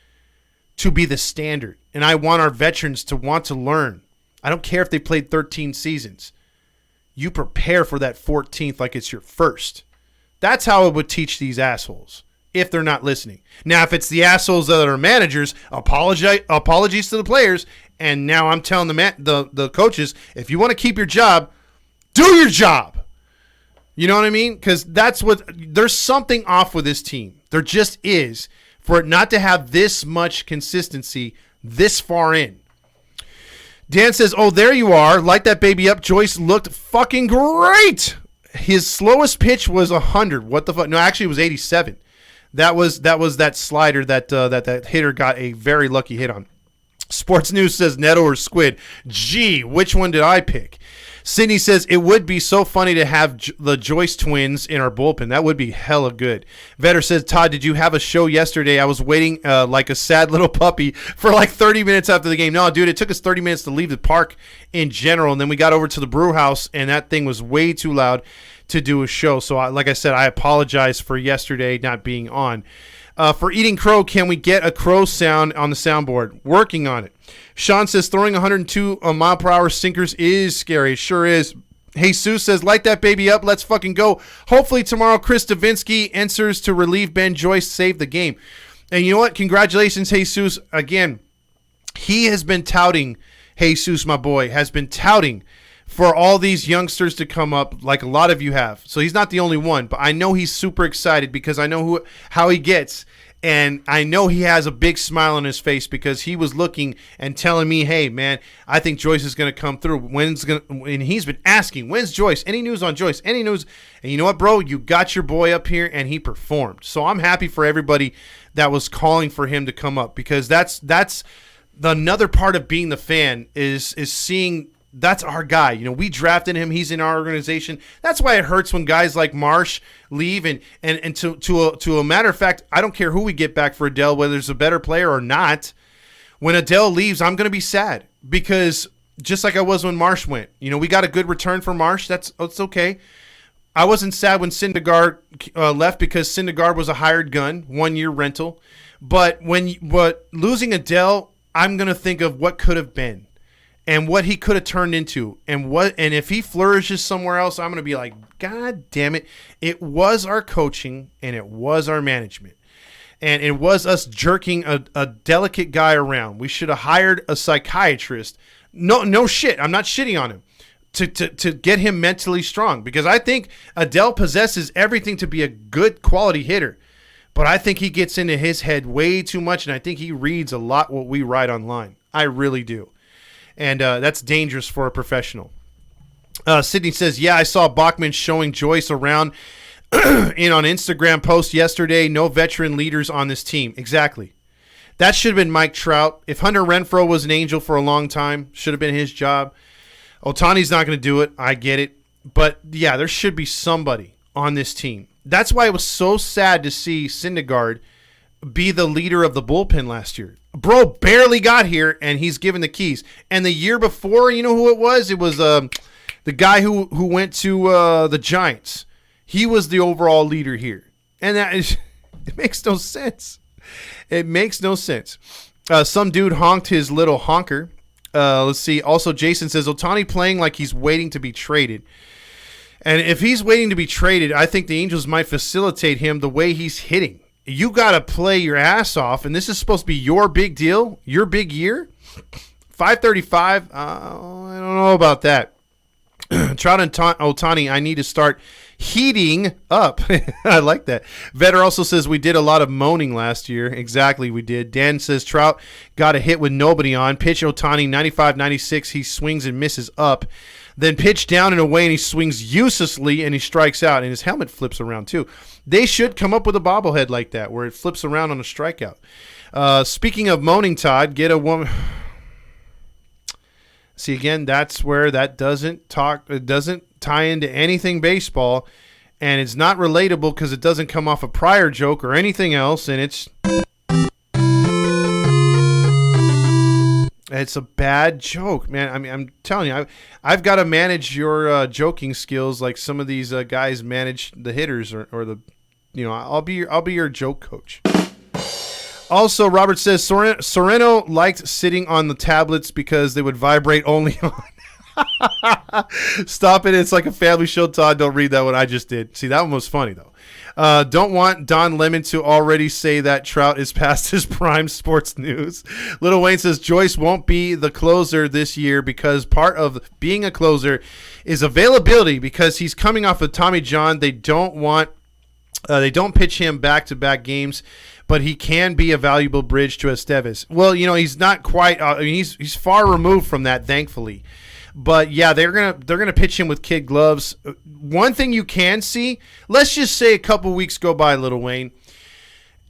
to be the standard, and I want our veterans to want to learn. I don't care if they played 13 seasons. You prepare for that 14th like it's your first. That's how I would teach these assholes if they're not listening. Now, if it's the assholes that are managers, apologies to the players, and now I'm telling the coaches, if you want to keep your job, do your job. You know what I mean? Because there's something off with this team. There just is, for it not to have this much consistency this far in. Dan says, oh, there you are. Light that baby up. Joyce looked fucking great. His slowest pitch was 100. What the fuck? No, actually, it was 87. That was that slider that hitter got a very lucky hit on. Sports News says Neto or Squid. Gee, which one did I pick? Sydney says it would be so funny to have the Joyce twins in our bullpen. That would be hella good. Vetter says, Todd, did you have a show yesterday? I was waiting like a sad little puppy for like 30 minutes after the game. No, dude, it took us 30 minutes to leave the park in general, and then we got over to the brew house, and that thing was way too loud to do a show. So, like I said, I apologize for yesterday not being on. For Eating Crow, can we get a crow sound on the soundboard? Working on it. Sean says throwing 102 mile per hour sinkers is scary. It sure is. Jesus says, light that baby up. Let's fucking go. Hopefully tomorrow Chris Davinsky enters to relieve Ben Joyce, save the game. And you know what? Congratulations, Jesus. Again, he has been touting, Jesus, my boy, has been touting for all these youngsters to come up like a lot of you have. So he's not the only one, but I know he's super excited because I know how he gets. And I know he has a big smile on his face because he was looking and telling me, hey, man, I think Joyce is going to come through. And he's been asking, when's Joyce? Any news on Joyce? Any news? And you know what, bro? You got your boy up here, and he performed. So I'm happy for everybody that was calling for him to come up because that's another part of being the fan is seeing that's our guy. You know, we drafted him. He's in our organization. That's why it hurts when guys like Marsh leave. And to a matter of fact, I don't care who we get back for Adele, whether it's a better player or not. When Adele leaves, I'm going to be sad because just like I was when Marsh went, you know, we got a good return for Marsh. That's okay. I wasn't sad when Syndergaard left because Syndergaard was a hired gun, 1 year rental. But losing Adele, I'm going to think of what could have been. And what he could have turned into, and if he flourishes somewhere else, I'm going to be like, God damn it! It was our coaching, and it was our management, and it was us jerking a delicate guy around. We should have hired a psychiatrist. No shit. I'm not shitting on him to get him mentally strong because I think Adele possesses everything to be a good quality hitter, but I think he gets into his head way too much, and I think he reads a lot what we write online. I really do. And that's dangerous for a professional. Sydney says, yeah, I saw Bachman showing Joyce around in on Instagram post yesterday. No veteran leaders on this team. Exactly. That should have been Mike Trout. If Hunter Renfroe was an angel for a long time, should have been his job. Otani's not going to do it. I get it. But, yeah, there should be somebody on this team. That's why it was so sad to see Syndergaard be the leader of the bullpen last year. Bro barely got here, and he's given the keys. And the year before, you know who it was? It was the guy who went to the Giants. He was the overall leader here. And that is, it makes no sense. It makes no sense. Some dude honked his little honker. Let's see. Also, Jason says, Ohtani playing like he's waiting to be traded. And if he's waiting to be traded, I think the Angels might facilitate him the way he's hitting. You got to play your ass off, and this is supposed to be your big deal, your big year. 535, I don't know about that. Trout and Ohtani, I need to start heating up. I like that. Vetter also says we did a lot of moaning last year. Exactly, we did. Dan says Trout got a hit with nobody on. Pitch Ohtani, 95-96. He swings and misses up. Then pitch down and away, and he swings uselessly, and he strikes out, and his helmet flips around too. They should come up with a bobblehead like that where it flips around on a strikeout. Speaking of moaning, Todd, get a woman. See, again, that's where that doesn't tie into anything baseball, and it's not relatable because it doesn't come off a prior joke or anything else, and it's a bad joke, man. I mean, I'm telling you, I've got to manage your joking skills like some of these guys manage the hitters or the, I'll be your joke coach. Also, Robert says Sorrento liked sitting on the tablets because they would vibrate only on. Stop it. It's like a family show, Todd. Don't read that one. I just did. See, that one was funny, though. Don't want Don Lemon to already say that Trout is past his prime. Sports news. Little Wayne says Joyce won't be the closer this year because part of being a closer is availability because he's coming off of Tommy John. They don't pitch him back-to-back games, but he can be a valuable bridge to Estevez. Well, he's not quite. He's far removed from that, thankfully. But yeah, they're gonna pitch him with kid gloves. One thing you can see, let's just say a couple weeks go by, Little Wayne,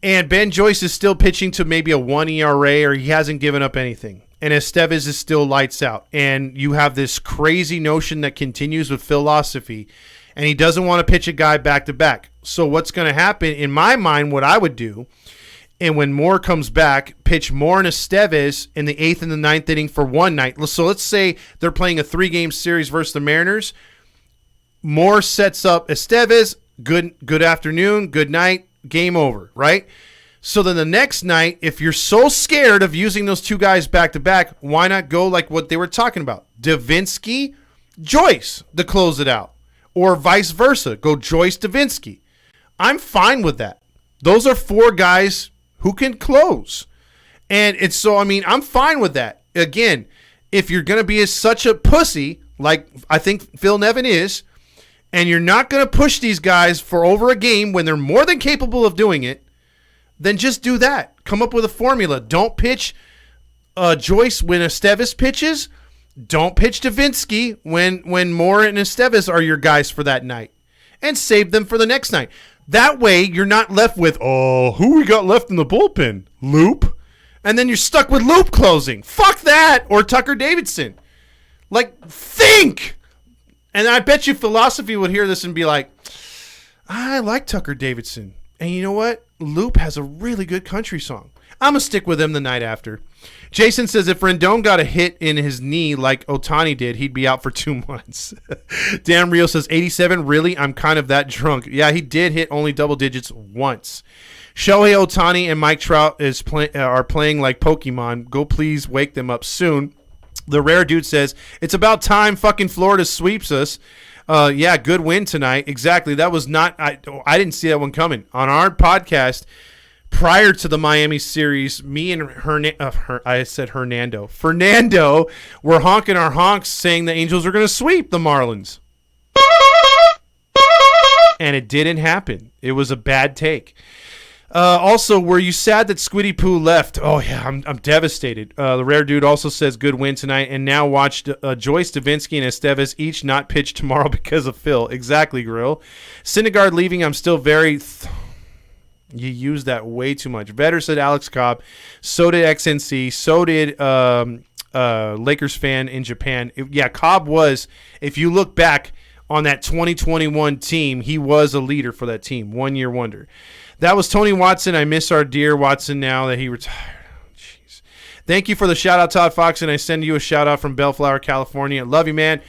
and Ben Joyce is still pitching to maybe a 1 ERA, or he hasn't given up anything, and Estevez is still lights out, and you have this crazy notion that continues with philosophy, and he doesn't want to pitch a guy back to back. So what's going to happen, in my mind, what I would do, and when Moore comes back, pitch Moore and Estevez in the 8th and the 9th inning for one night. So let's say they're playing a 3-game series versus the Mariners. Moore sets up Estevez, good afternoon, good night, game over, right? So then the next night, if you're so scared of using those two guys back-to-back, why not go like what they were talking about? Davinsky, Joyce to close it out. Or vice versa. Go Joyce, Davinsky. I'm fine with that. Those are 4 guys who can close. And it's so, I'm fine with that. Again, if you're going to be such a pussy, like I think Phil Nevin is, and you're not going to push these guys for over a game when they're more than capable of doing it, then just do that. Come up with a formula. Don't pitch Joyce when Estevez pitches. Don't pitch Davinsky when Moore and Estevez are your guys for that night. And save them for the next night. That way, you're not left with, who we got left in the bullpen? Loop. And then you're stuck with Loop closing. Fuck that. Or Tucker Davidson. Think. And I bet you philosophy would hear this and be like, I like Tucker Davidson. And you know what? Loop has a really good country song. I'm going to stick with him the night after. Jason says if Rendon got a hit in his knee like Ohtani did, he'd be out for 2 months. Dan Rio says 87. Really? I'm kind of that drunk. Yeah, he did hit only double digits once. Shohei Ohtani and Mike Trout are playing like Pokemon. Go please wake them up soon. The Rare Dude says it's about time fucking Florida sweeps us. Yeah, good win tonight. Exactly. That was not. I didn't see that one coming. On our podcast prior to the Miami series, me and Fernando were honking our honks saying the Angels are going to sweep the Marlins. And it didn't happen. It was a bad take. Also, were you sad that Squiddy Poo left? Oh, yeah, I'm devastated. The Rare Dude also says good win tonight. And now watched Joyce, Davinsky, and Estevez each not pitch tomorrow because of Phil. Exactly, Grill. Syndergaard leaving, I'm still very... You used that way too much. Vetter said Alex Cobb. So did XNC. So did Lakers fan in Japan. Yeah, Cobb was, if you look back, on that 2021 team. He was a leader for that team. 1 year wonder. That was Tony Watson. I miss our dear Watson now that he retired. Jeez. Thank you for the shout out, ToddFox, and I send you a shout out from Bellflower, California. Love you, man.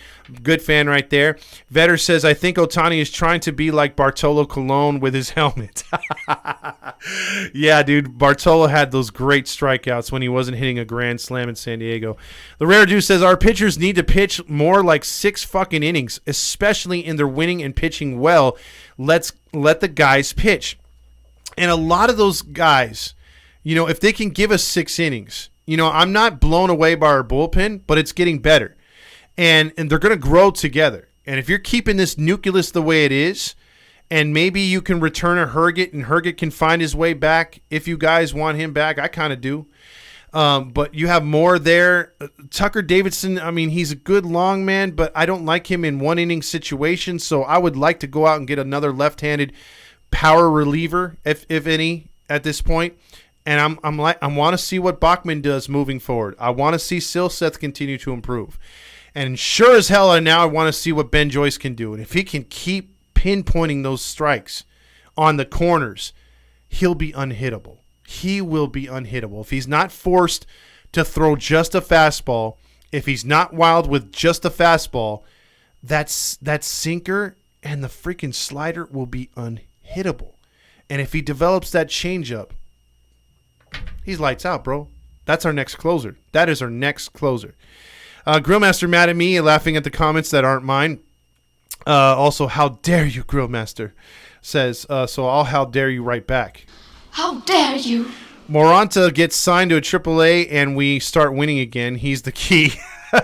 Good fan right there. Vetter says, I think Ohtani is trying to be like Bartolo Colon with his helmet. Yeah, dude. Bartolo had those great strikeouts when he wasn't hitting a grand slam in San Diego. The Rare Dude says, our pitchers need to pitch more like 6 fucking innings, especially in their winning and pitching well. Let the guys pitch. And a lot of those guys, if they can give us 6 innings, I'm not blown away by our bullpen, but it's getting better. And they're going to grow together. And if you're keeping this nucleus the way it is, and maybe you can return a Herget, and Herget can find his way back if you guys want him back. I kind of do. But you have more there. Tucker Davidson, he's a good long man, but I don't like him in one-inning situations, so I would like to go out and get another left-handed power reliever, if any, at this point. And I want to see what Bachman does moving forward. I want to see Silseth continue to improve. And sure as hell, now I want to see what Ben Joyce can do. And if he can keep pinpointing those strikes on the corners, he'll be unhittable. He will be unhittable. If he's not forced to throw just a fastball, if he's not wild with just a fastball, that sinker and the freaking slider will be unhittable. And if he develops that changeup, he's lights out, bro. That's our next closer. That is our next closer. Grillmaster mad at me, laughing at the comments that aren't mine. Also, how dare you, Grillmaster, says, so I'll how dare you right back. How dare you? Moranta gets signed to a AAA and we start winning again. He's the key.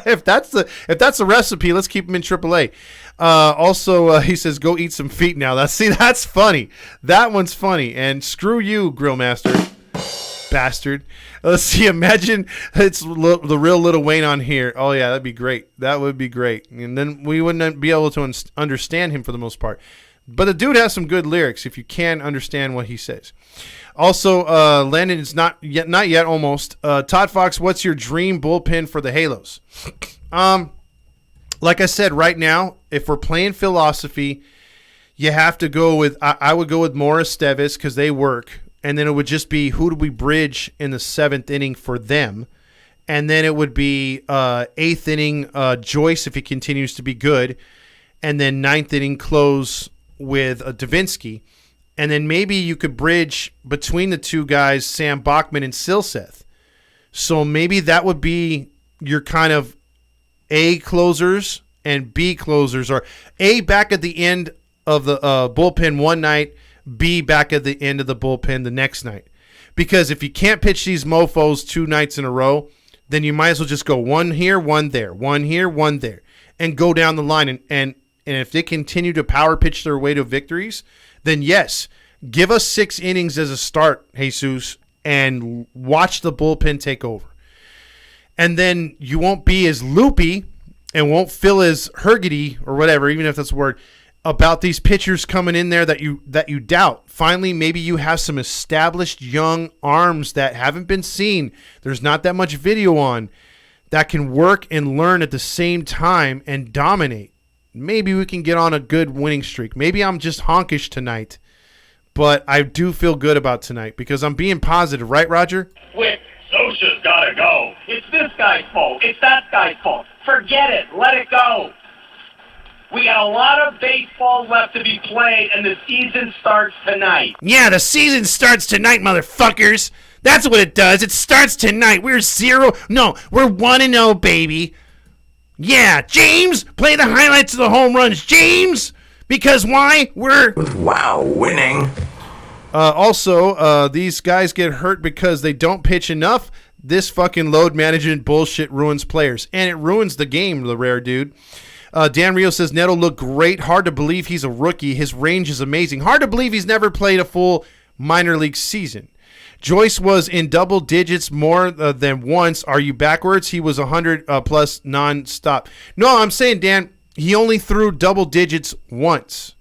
If that's the recipe, let's keep him in AAA. Also, he says, go eat some feet now. That's funny. That one's funny. And screw you, Grillmaster. Bastard. Let's see. Imagine it's the real Lil Wayne on here. Oh, yeah, that'd be great. That would be great. And then we wouldn't be able to understand him for the most part. But the dude has some good lyrics if you can understand what he says. Also, Landon is not yet, almost. ToddFox, what's your dream bullpen for the Halos? Like I said, right now, if we're playing philosophy, you have to go with, I would go with Morris Stevis because they work. And then it would just be who do we bridge in the 7th inning for them. And then it would be 8th inning Joyce if he continues to be good. And then 9th inning close with Davinsky. And then maybe you could bridge between the two guys, Sam Bachman and Silseth. So maybe that would be your kind of A closers and B closers. Or A back at the end of the bullpen one night, B back at the end of the bullpen the next night. Because if you can't pitch these mofos 2 nights in a row, then you might as well just go 1 here, 1 there, 1 here, 1 there, and go down the line. And if they continue to power pitch their way to victories, then yes, give us 6 innings as a start, Jesus, and watch the bullpen take over. And then you won't be as loopy and won't feel as hergety or whatever, even if that's a word, about these pitchers coming in there that you doubt. Finally, maybe you have some established young arms that haven't been seen. There's not that much video on that can work and learn at the same time and dominate. Maybe we can get on a good winning streak. Maybe I'm just honkish tonight, but I do feel good about tonight because I'm being positive, right, Roger? Quick, Sosha's gotta go. It's this guy's fault. It's that guy's fault. Forget it. Let it go. We got a lot of baseball left to be played, and the season starts tonight. Yeah, the season starts tonight, motherfuckers. That's what it does. It starts tonight. We're 1-0, baby. Yeah, James, play the highlights of the home runs, James. Because why? Wow, winning. Also, these guys get hurt because they don't pitch enough. This fucking load management bullshit ruins players. And it ruins the game, the Rare Dude. Dan Rio says, Neto looked great. Hard to believe he's a rookie. His range is amazing. Hard to believe he's never played a full minor league season. Joyce was in double digits more than once. Are you backwards? He was 100 plus nonstop. No, I'm saying, Dan, he only threw double digits once.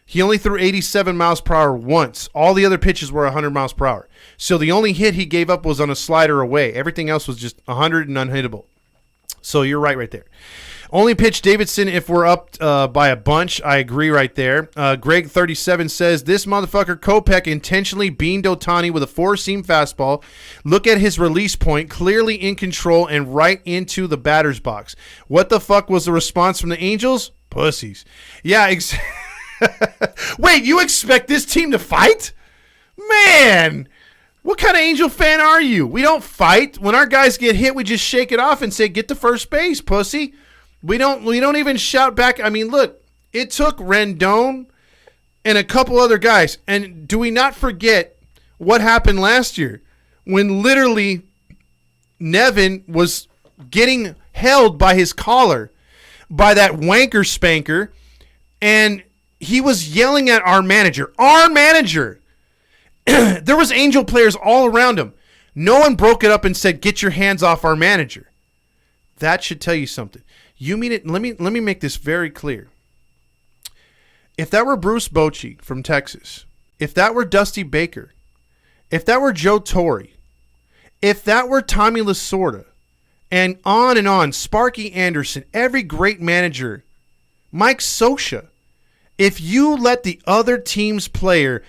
He only threw 87 miles per hour once. All the other pitches were 100 miles per hour. So the only hit he gave up was on a slider away. Everything else was just 100 and unhittable. So you're right there. Only pitch Davidson if we're up by a bunch. I agree right there. Greg37 says, this motherfucker Kopech intentionally beamed Ohtani with a four-seam fastball. Look at his release point, clearly in control and right into the batter's box. What the fuck was the response from the Angels? Pussies. Yeah, wait, you expect this team to fight? Man, what kind of Angel fan are you? We don't fight. When our guys get hit, we just shake it off and say, get to first base, pussy. We don't even shout back. I mean, look, it took Rendon and a couple other guys. And do we not forget what happened last year when literally Nevin was getting held by his collar by that wanker spanker, and he was yelling at our manager. Our manager. There was Angel players all around him. No one broke it up and said, get your hands off our manager. That should tell you something. You mean it? Let me make this very clear. If that were Bruce Bochy from Texas, if that were Dusty Baker, if that were Joe Torre, if that were Tommy Lasorda, and on, Sparky Anderson, every great manager, Mike Scioscia, if you let the other team's player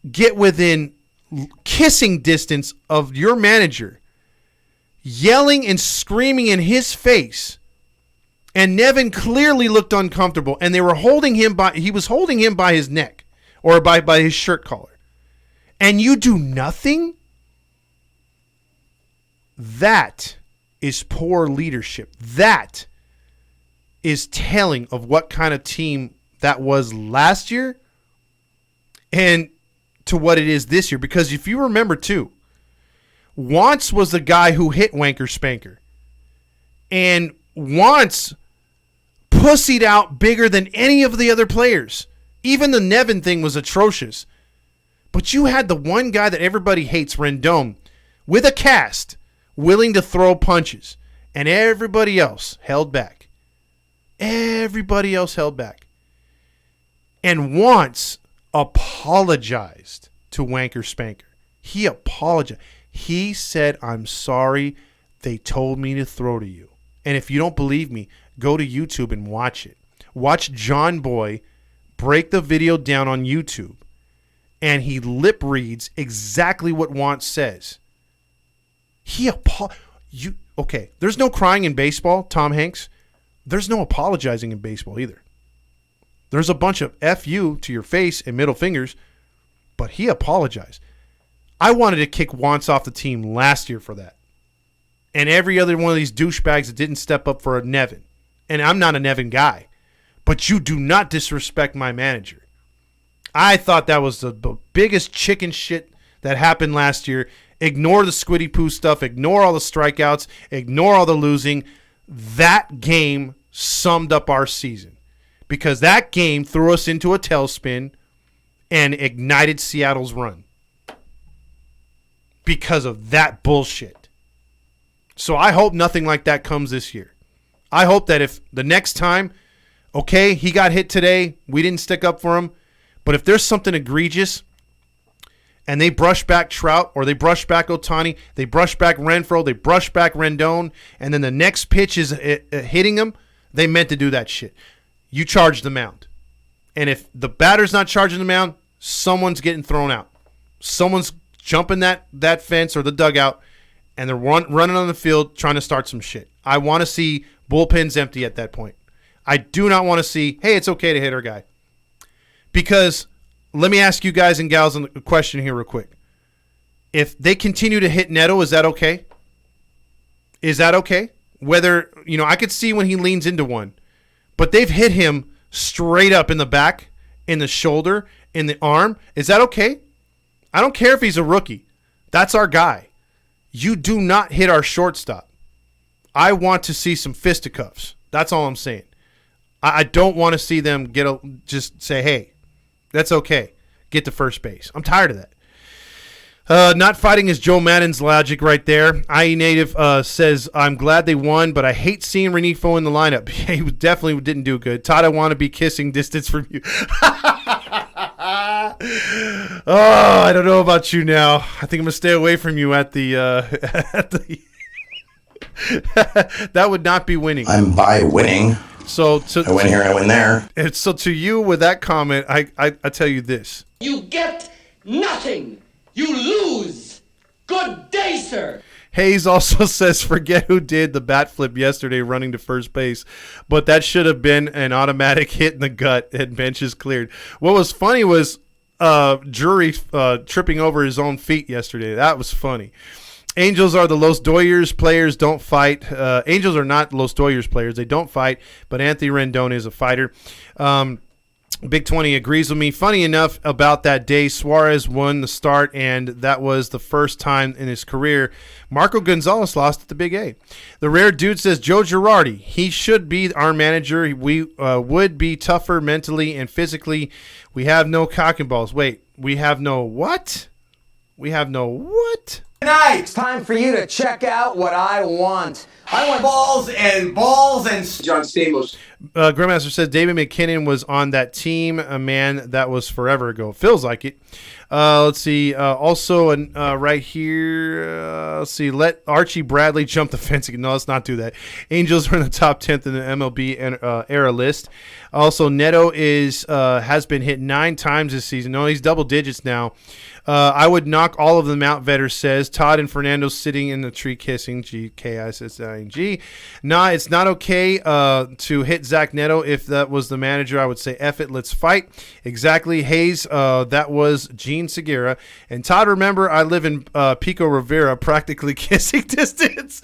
get within kissing distance of your manager, yelling and screaming in his face, and Nevin clearly looked uncomfortable, and they were holding him he was holding him by his neck or by his shirt collar, and you do nothing? That is poor leadership. That is telling of what kind of team that was last year and to what it is this year. Because if you remember too, Wantz was the guy who hit Wanker Spanker. And Wantz pussied out bigger than any of the other players. Even the Nevin thing was atrocious. But you had the one guy that everybody hates, Rendon, with a cast, willing to throw punches. And everybody else held back. Everybody else held back. And Wantz apologized to Wanker Spanker. He apologized. He said, I'm sorry. They told me to throw to you. And if you don't believe me, go to YouTube and watch it. Watch John Boy break the video down on YouTube. And he lip reads exactly what Wantz says. Okay, there's no crying in baseball, Tom Hanks. There's no apologizing in baseball either. There's a bunch of F you to your face and middle fingers, but he apologized. I wanted to kick Wantz off the team last year for that. And every other one of these douchebags that didn't step up for a Nevin. And I'm not a Nevin guy, but you do not disrespect my manager. I thought that was the biggest chicken shit that happened last year. Ignore the Squiddy Poo stuff. Ignore all the strikeouts. Ignore all the losing. That game summed up our season. Because that game threw us into a tailspin and ignited Seattle's run. Because of that bullshit. So I hope nothing like that comes this year. I hope that if the next time, okay, he got hit today, we didn't stick up for him, but if there's something egregious and they brush back Trout or they brush back Ohtani, they brush back Renfroe, they brush back Rendon, and then the next pitch is hitting them, they meant to do that shit. You charge the mound. And if the batter's not charging the mound, someone's getting thrown out. Someone's jumping that fence or the dugout, and they're running on the field trying to start some shit. I want to see bullpens empty at that point. I do not want to see, hey, it's okay to hit our guy. Because let me ask you guys and gals a question here real quick. If they continue to hit Neto, is that okay? Is that okay? Whether, I could see when he leans into one, but they've hit him straight up in the back, in the shoulder, in the arm. Is that okay? I don't care if he's a rookie. That's our guy. You do not hit our shortstop. I want to see some fisticuffs. That's all I'm saying. I don't want to see them just say, hey, that's okay. Get to first base. I'm tired of that. Not fighting is Joe Madden's logic right there. IE Native says, I'm glad they won, but I hate seeing Renifo in the lineup. He definitely didn't do good. Todd, I want to be kissing distance from you. Oh, I don't know about you now. I think I'm going to stay away from you at the That would not be winning. I'm by winning. So I win here, I win there. And so to you with that comment, I tell you this. You get nothing. You lose. Good day, sir. Hayes also says, forget who did the bat flip yesterday running to first base, but that should have been an automatic hit in the gut and benches cleared. What was funny was Drury tripping over his own feet yesterday. That was funny. Angels are the Los Doyers players, don't fight. Angels are not Los Doyers players. They don't fight, but Anthony Rendon is a fighter. Big 20 agrees with me. Funny enough, about that day, Suarez won the start, and that was the first time in his career Marco Gonzalez lost at the Big A. The Rare Dude says, Joe Girardi, he should be our manager. We would be tougher mentally and physically. We have no cock and balls. Wait, we have no what? We have no what? Tonight, it's time for you to check out what I want. I want balls and John Stamos. Grandmaster says David McKinnon was on that team. A man that was forever ago. Feels like it. Let's see. Also, right here, let's see. Let Archie Bradley jump the fence again. No, let's not do that. Angels are in the top 10th in the MLB era list. Also, Neto has been hit 9 times this season. No, he's double digits now. I would knock all of them out, Vetter says. Todd and Fernando sitting in the tree kissing. GKISSING. Nah, it's not okay to hit Zach Neto. If that was the manager, I would say, F it, let's fight. Exactly. Hayes, that was Gene Segura. And Todd, remember, I live in Pico Rivera, practically kissing distance.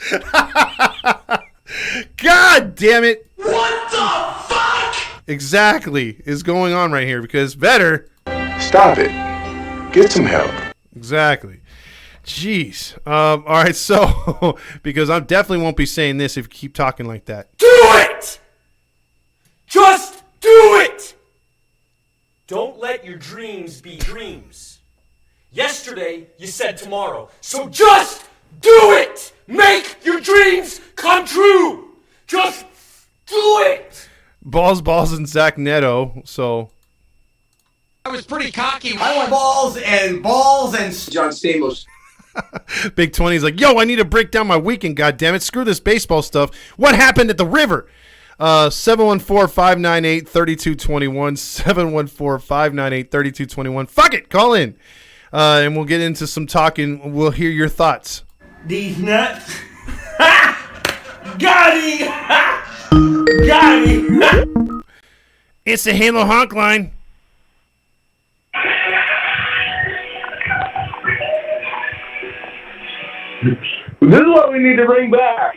God damn it. What the fuck? Exactly is going on right here because Vetter. Stop it. Get some help. Exactly. Jeez. All right, so because I definitely won't be saying this if you keep talking like that. Do it! Just do it! Don't let your dreams be dreams. Yesterday, you said tomorrow. So just do it! Make your dreams come true! Just do it! Balls, and Zach Neto, so... I was pretty cocky. I want balls and John Stamos. Big 20's like, yo, I need to break down my weekend, goddammit. Screw this baseball stuff. What happened at the river? 714-598-3221. 714-598-3221. Fuck it, call in. And we'll get into some talking. We'll hear your thoughts. These nuts. Ha! Got him! Ha! Got him! Ha! It's the Halo Honk line. This is what we need to bring back.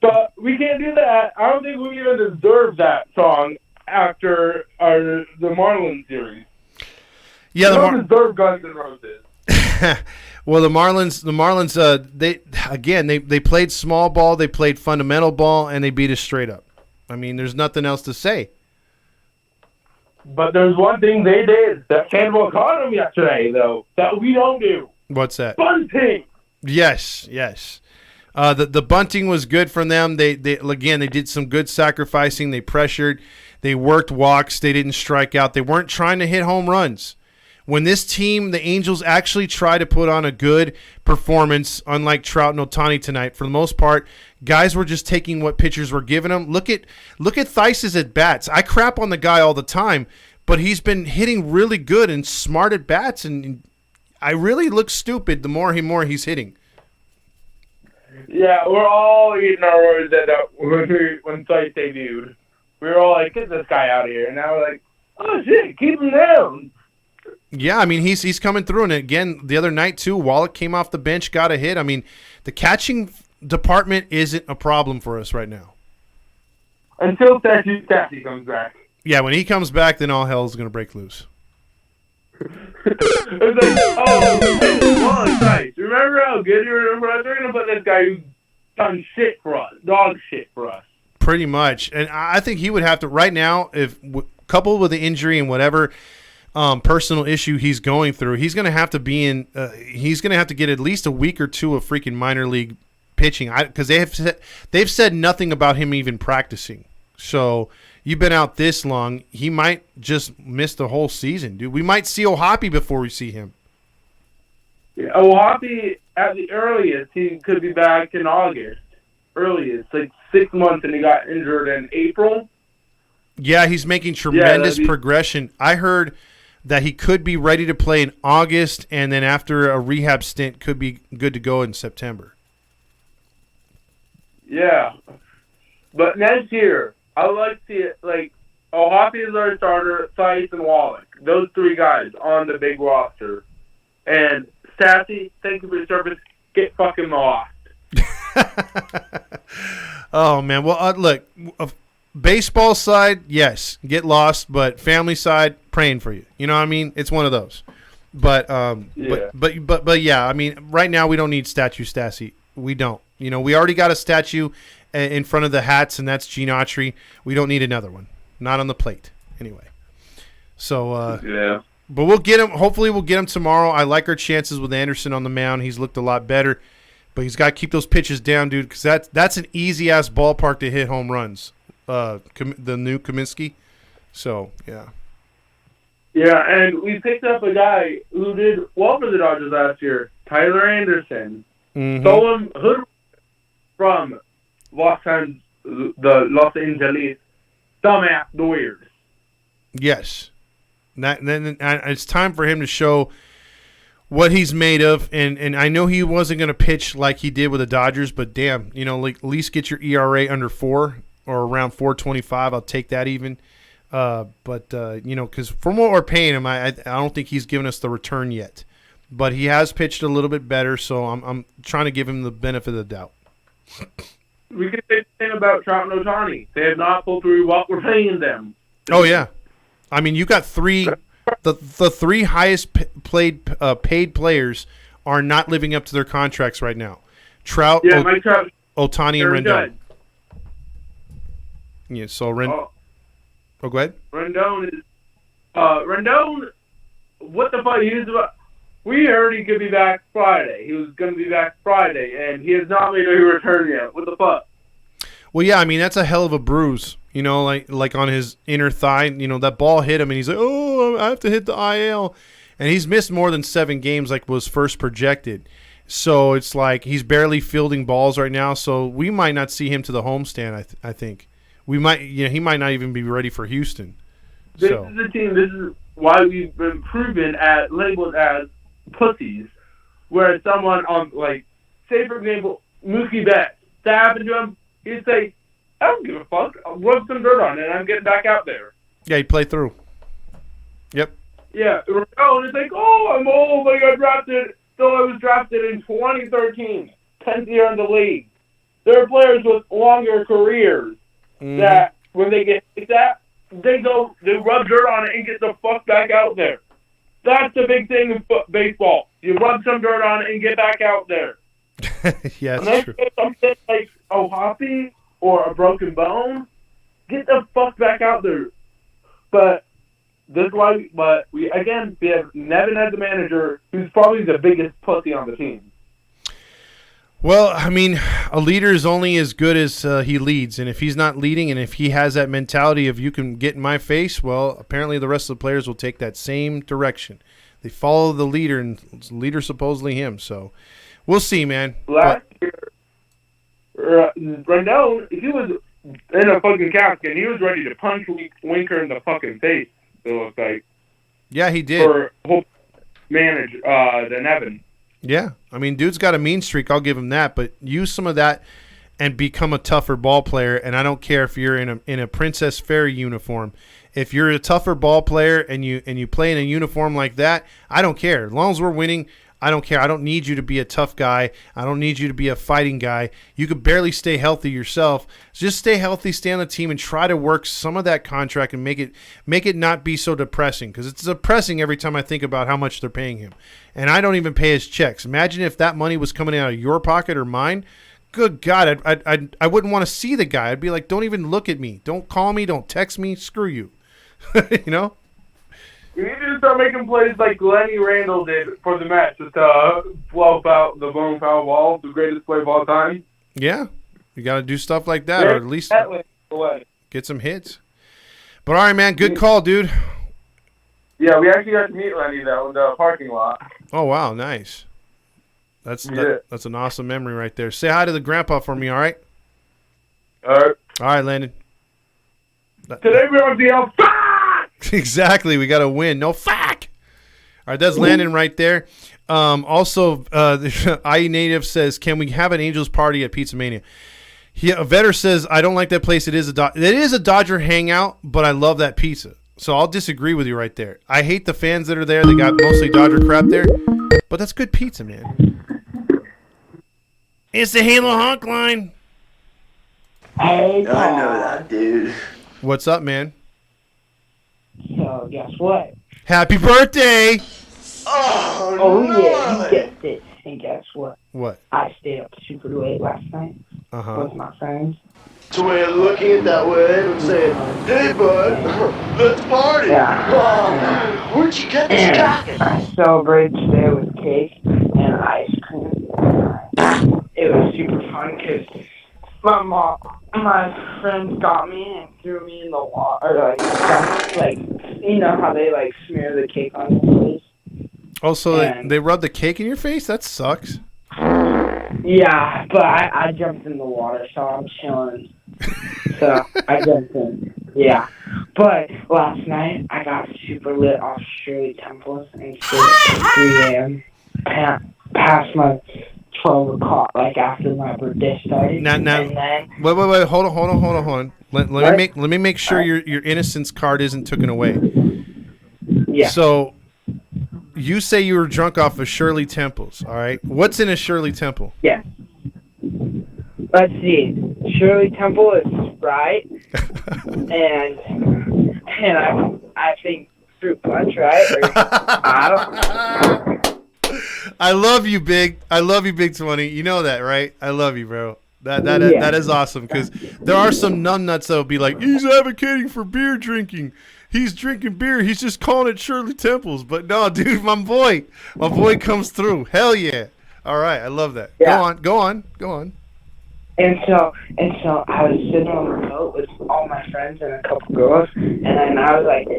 But we can't do that. I don't think we even deserve that song after the Marlins series. Yeah, we don't deserve Guns N' Roses. Well, the Marlins, they played small ball, they played fundamental ball, and they beat us straight up. I mean, there's nothing else to say. But there's one thing they did that Campbell caught them yesterday, though, that we don't do. What's that? Bunting. Yes. The bunting was good from them. They did some good sacrificing. They pressured. They worked walks. They didn't strike out. They weren't trying to hit home runs. When this team, the Angels, actually try to put on a good performance, unlike Trout and Ohtani tonight, for the most part, guys were just taking what pitchers were giving them. Look at Theis's at bats. I crap on the guy all the time, but he's been hitting really good and smart at bats, and I really look stupid the more he's hitting. Yeah, we're all eating our words when Theis debuted. We were all like, get this guy out of here. And now we're like, oh, shit, keep him down. Yeah, I mean, he's coming through. And again, the other night, too, Wallach came off the bench, got a hit. I mean, the catching department isn't a problem for us right now. Until Statue comes back. Yeah, when he comes back, then all hell is going to break loose. It's like, oh, nice. Remember how good you were for us? We're going to put this guy who's done shit for us, dog shit for us. Pretty much. And I think he would have to, right now, if coupled with the injury and whatever personal issue he's going through, he's going to have to be in, he's going to have to get at least a week or two of freaking minor league pitching. Because they've said nothing about him even practicing. So you've been out this long, he might just miss the whole season, dude. We might see O'Hoppe before we see him. Yeah, O'Hoppe, at the earliest, he could be back in August. early. It's like 6 months, and he got injured in April. Yeah, he's making tremendous progression. I heard that he could be ready to play in August, and then after a rehab stint, could be good to go in September. Yeah. But next year, I would like to see it, like, O'Hoppy is our starter, Theis and Wallach. Those three guys on the big roster. And Stassi, thank you for your service. Get fucking lost. Oh, man. Well, look, baseball side, yes, get lost, but family side, praying for you. You know what I mean? It's one of those. But yeah, I mean, right now we don't need statue Stassi. We don't. You know, we already got a statue in front of the hats, and that's Gene Autry. We don't need another one. Not on the plate, anyway. So, yeah. But we'll get him. Hopefully, we'll get him tomorrow. I like our chances with Anderson on the mound. He's looked a lot better, but he's got to keep those pitches down, dude, because that's an easy ass ballpark to hit home runs. The new Kaminsky. So, yeah. Yeah, and we picked up a guy who did well for the Dodgers last year, Tyler Anderson. Mm-hmm. Stole him from Los Angeles dumbass Warriors. Yes. Then it's time for him to show what he's made of, and I know he wasn't going to pitch like he did with the Dodgers, but damn, you know, like at least get your ERA under 4 or around 4.25. I'll take that even. But you know, because from what we're paying him, I don't think he's given us the return yet. But he has pitched a little bit better, so I'm trying to give him the benefit of the doubt. We can say the same about Trout and Ohtani. They have not pulled through what we're paying them. Oh yeah, I mean, you got the three highest paid players are not living up to their contracts right now. Trout, Mike Trout, Ohtani, and Rendon. Yeah, so go ahead. Rendon is Rendon. What the fuck? We heard he could be back Friday. He was going to be back Friday, and he has not made a return yet. What the fuck? Well, yeah, I mean, that's a hell of a bruise, you know, like on his inner thigh. You know, that ball hit him, and he's like, oh, I have to hit the IL. And he's missed more than 7 games like was first projected. So it's like he's barely fielding balls right now, so we might not see him to the homestand, I think. He might not even be ready for Houston. This is the team. This is why we've been labeled as pussies, where someone on, like, say for example, Mookie Betts, that happened to him, he'd say, I don't give a fuck, I'll rub some dirt on it and I'm getting back out there. Yeah, he'd play through. Yep. Yeah, and it's like, oh, I'm old, I got drafted, I was drafted in 2013, 10th year in the league. There are players with longer careers that when they get like that, they rub dirt on it and get the fuck back out there. That's the big thing in baseball. You rub some dirt on it and get back out there. Yeah, that's true. Something like O'Hoppy or a broken bone, get the fuck back out there. But we have Nevin as the manager, who's probably the biggest pussy on the team. Well, I mean, a leader is only as good as he leads, and if he's not leading, and if he has that mentality of you can get in my face, well, apparently the rest of the players will take that same direction. They follow the leader, and the leader's supposedly him. So we'll see, man. Last year, Rendon, he was in a fucking casket, and he was ready to punch Winker in the fucking face. It looked like. Yeah, he did. For manage the Nevin. Yeah, I mean, dude's got a mean streak. I'll give him that. But use some of that and become a tougher ball player. And I don't care if you're in a Princess Fairy uniform. If you're a tougher ball player and you play in a uniform like that, I don't care. As long as we're winning, I don't care. I don't need you to be a tough guy. I don't need you to be a fighting guy. You could barely stay healthy yourself. Just stay healthy, stay on the team, and try to work some of that contract and make it not be so depressing. Because it's depressing every time I think about how much they're paying him. And I don't even pay his checks. Imagine if that money was coming out of your pocket or mine. Good God, I wouldn't want to see the guy. I'd be like, don't even look at me. Don't call me. Don't text me. Screw you. You know? We need to start making plays like Lenny Randall did for the Mets, just to blow out the blown foul ball, the greatest play of all time. Yeah, you got to do stuff like that, or at least get some hits. But all right, man, good call, dude. Yeah, we actually got to meet Lenny though in the parking lot. Oh wow, nice. That's an awesome memory right there. Say hi to the grandpa for me, all right? All right, Landon. Today we're on the fuck! Exactly. We got to win. No fuck. All right, that's Landon right there. Also, IE Native says, can we have an Angels party at Pizza Mania? Vetter says, I don't like that place. It is a Dodger hangout, but I love that pizza. So I'll disagree with you right there. I hate the fans that are there. They got mostly Dodger crap there, but that's good pizza, man. It's the Halo Honk line. Hey, I know that, dude. What's up, man? So, guess what? Happy birthday! Oh no. Yeah, you guessed it. And guess what? What? I stayed up super late last night with my friends. So we're looking at that way and saying, hey, bud, let's party. Yeah. Oh, where'd you get this jacket? I celebrated today with cake and ice cream. It was super fun because my friends got me and threw me in the water. Like, you know how they, like, smear the cake on your face? Oh, so they rub the cake in your face? That sucks. Yeah, but I jumped in the water, so I'm chilling. So I jumped in. Yeah. But last night, I got super lit off Shirley Temples and stayed at 3 a.m. Past my 12 o'clock, like after my birthday started. Now, wait, hold on. Let me make sure your innocence card isn't taken away. Yeah. So you say you were drunk off of Shirley Temples, all right? What's in a Shirley Temple? Yeah. Let's see. Shirley Temple is Sprite, and I think fruit punch, right? Or, I don't. I love you, Big 20. You know that, right? I love you, bro. That is awesome because there are some numbnuts that'll be like, he's advocating for beer drinking. He's drinking beer. He's just calling it Shirley Temples. But no, dude, my boy comes through. Hell yeah. All right, I love that. Yeah. Go on. And so I was sitting on the boat with all my friends and a couple girls, and then I was like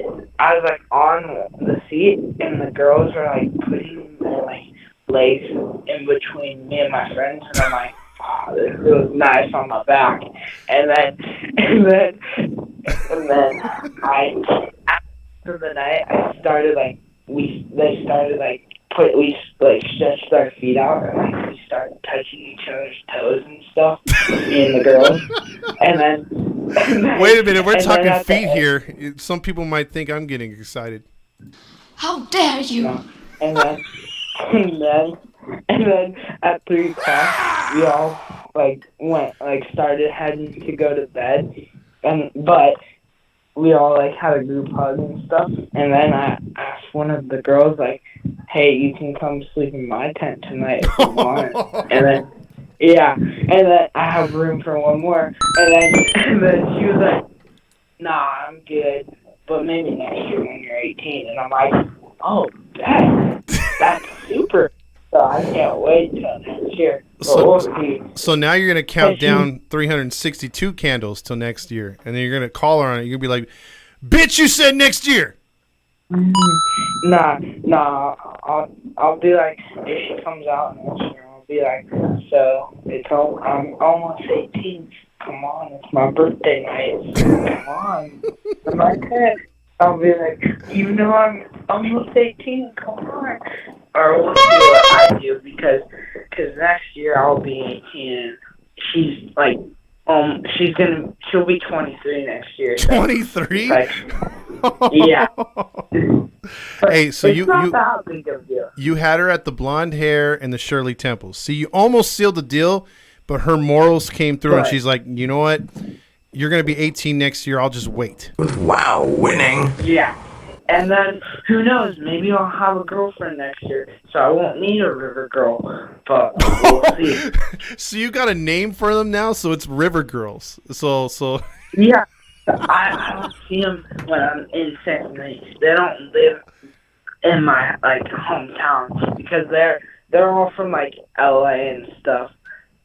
on the seat, and the girls were like putting their like legs in between me and my friends, and I'm like, oh, this feels nice on my back, and then after the night we stretched our feet out and we started touching each other's toes and stuff, me and the girls. And then wait a minute, we're talking feet here. Some people might think I'm getting excited. How dare you? No. And then at 3 o'clock we all started heading to go to bed, but we all had a group hug and stuff, and then I asked one of the girls hey, you can come sleep in my tent tonight if you want. and then I have room for one more, and then she was like, nah, I'm good, but maybe next year when you're 18. And I'm like, oh, that's super. So I can't wait till next year. So now you're going to count down 362 candles till next year, and then you're going to call her on it. You're going to be like, bitch, you said next year. Nah. I'll be like, if she comes out next year, I'll be like, so I'm almost 18. Come on, it's my birthday night. Come on. I'm like, I'll be like, you know I'm almost 18. Come on. Or we'll see what I do because next year I'll be 18. She's she'll be 23 next year. 23? Yeah. Hey, so it's not that big of a deal. You had her at the blonde hair and the Shirley Temples. See, you almost sealed the deal, but her morals came through, and she's like, you know what? You're going to be 18 next year. I'll just wait. Wow, winning. Yeah. And then, who knows, maybe I'll have a girlfriend next year, so I won't need a river girl, but we'll see. So you got a name for them now, so it's River Girls. So. Yeah. I don't see them when I'm in St. Louis. They don't live in my, hometown, because they're all from, LA and stuff,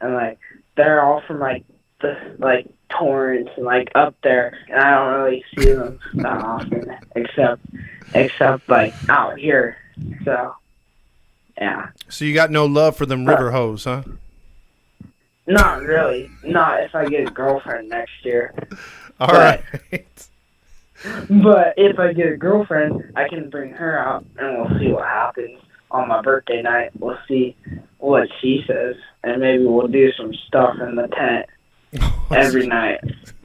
and, they're all from, the Torrance and up there, and I don't really see them that often except out here. So yeah. So you got no love for them river hoes, huh? Not really. Not if I get a girlfriend next year. All right. But if I get a girlfriend, I can bring her out, and we'll see what happens on my birthday night. We'll see what she says, and maybe we'll do some stuff in the tent every night.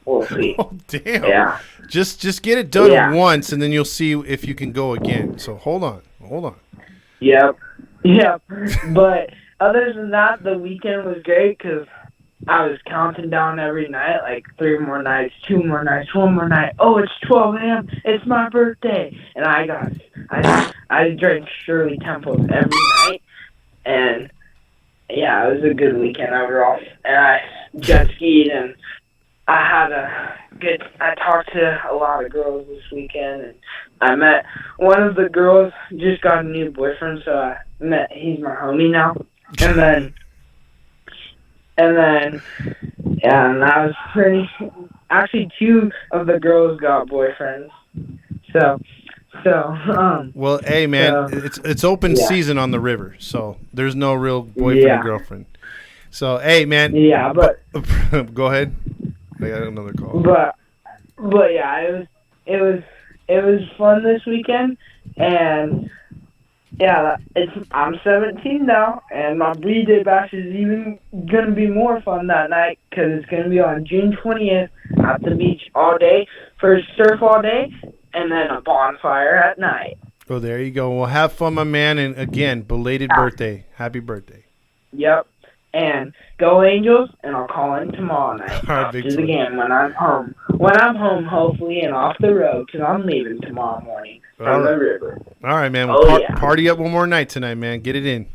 We'll see. Oh, damn. Yeah. Just get it done once, and then you'll see if you can go again. So hold on. Yep. But other than that, the weekend was great because I was counting down every night, like 3 more nights, 2 more nights, 1 more night. Oh, it's 12 a.m. It's my birthday. And I drank Shirley Temples every night. And, yeah, it was a good weekend overall. And I jet skied, and I talked to a lot of girls this weekend. And I met one of the girls, just got a new boyfriend, so he's my homie now. And then, and that was pretty. Actually, 2 of the girls got boyfriends. So. Well, hey man, it's open season on the river, so there's no real boyfriend and girlfriend. So hey man. Yeah, but go ahead. I got another call. But yeah, it was fun this weekend, and. Yeah, I'm 17 now, and my birthday bash is even going to be more fun that night because it's going to be on June 20th at the beach all day, for surf all day, and then a bonfire at night. Oh, there you go. Well, have fun, my man, and again, belated birthday. Happy birthday. Yep, and go Angels, and I'll call in tomorrow night after the game when I'm home. When I'm home, hopefully, and off the road, because I'm leaving tomorrow morning from the river. All right, man. Party up one more night tonight, man. Get it in.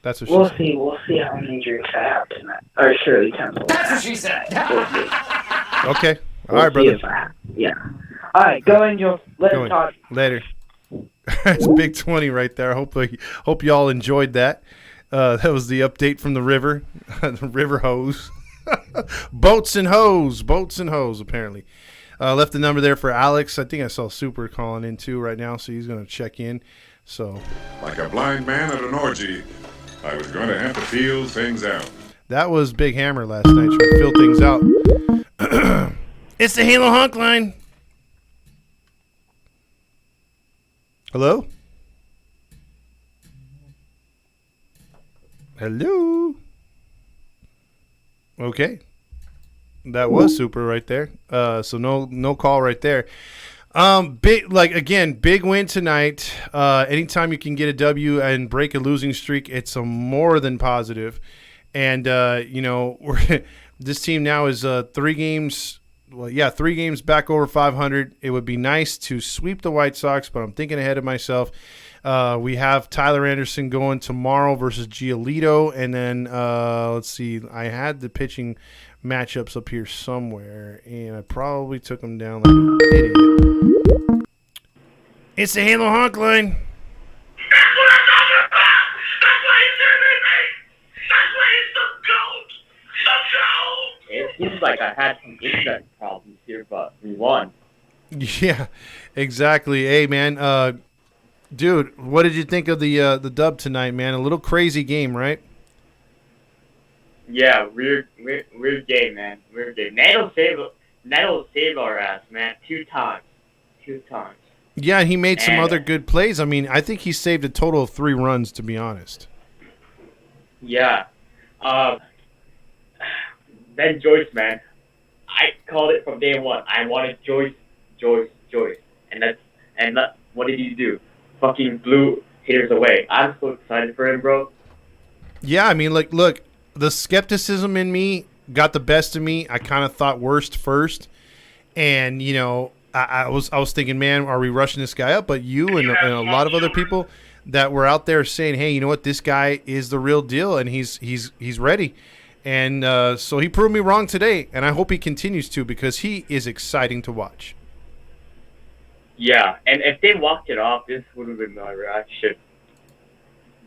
That's what we'll see. We'll see how many drinks I have tonight. Or Shirley Temple. That's what she said. We'll see. Okay. All right, brother. Yeah. All right. Go Angels. Later, Todd. Later. That's Big 20 right there. Hope y'all enjoyed that. That was the update from the river. The river hose. Boats and hose, apparently. Left the number there for Alex. I think I saw Super calling in too right now, so he's going to check in. So, like a blind man at an orgy, I was going to have to feel things out. That was Big Hammer last night, trying to feel things out. It's the Halo Honk line. Hello? Hello? Okay. That was Super right there. So no call right there. Big win tonight. Anytime you can get a W and break a losing streak, it's a more than positive. And this team now is 3 games. Well, yeah, 3 games back over 500. It would be nice to sweep the White Sox, but I'm thinking ahead of myself. We have Tyler Anderson going tomorrow versus Giolito, and then let's see. I had the pitching matchups up here somewhere, and I probably took them down like an idiot. It's the Halo Honk line. That's what I'm talking about. That's why he's serving me. That's why he's the GOAT. It seems like I had some internet problems here, but we won. Yeah, exactly. Hey, man. Dude, what did you think of the dub tonight, man? A little crazy game, right? Yeah, weird game, man. Weird game. Nato saved our ass, man. 2 times. Yeah, he made some other good plays. I mean, I think he saved a total of 3 runs, to be honest. Yeah. Ben Joyce, man. I called it from day one. I wanted Joyce. And what did he do? Fucking blew hitters away. I'm so excited for him, bro. Yeah, I mean, look, the skepticism in me got the best of me. I kind of thought worst first. And, I was thinking, man, are we rushing this guy up? But you and a lot of other people that were out there saying, hey, you know what? This guy is the real deal, and he's ready. And so he proved me wrong today, and I hope he continues to because he is exciting to watch. Yeah, and if they walked it off, this would have been my reaction.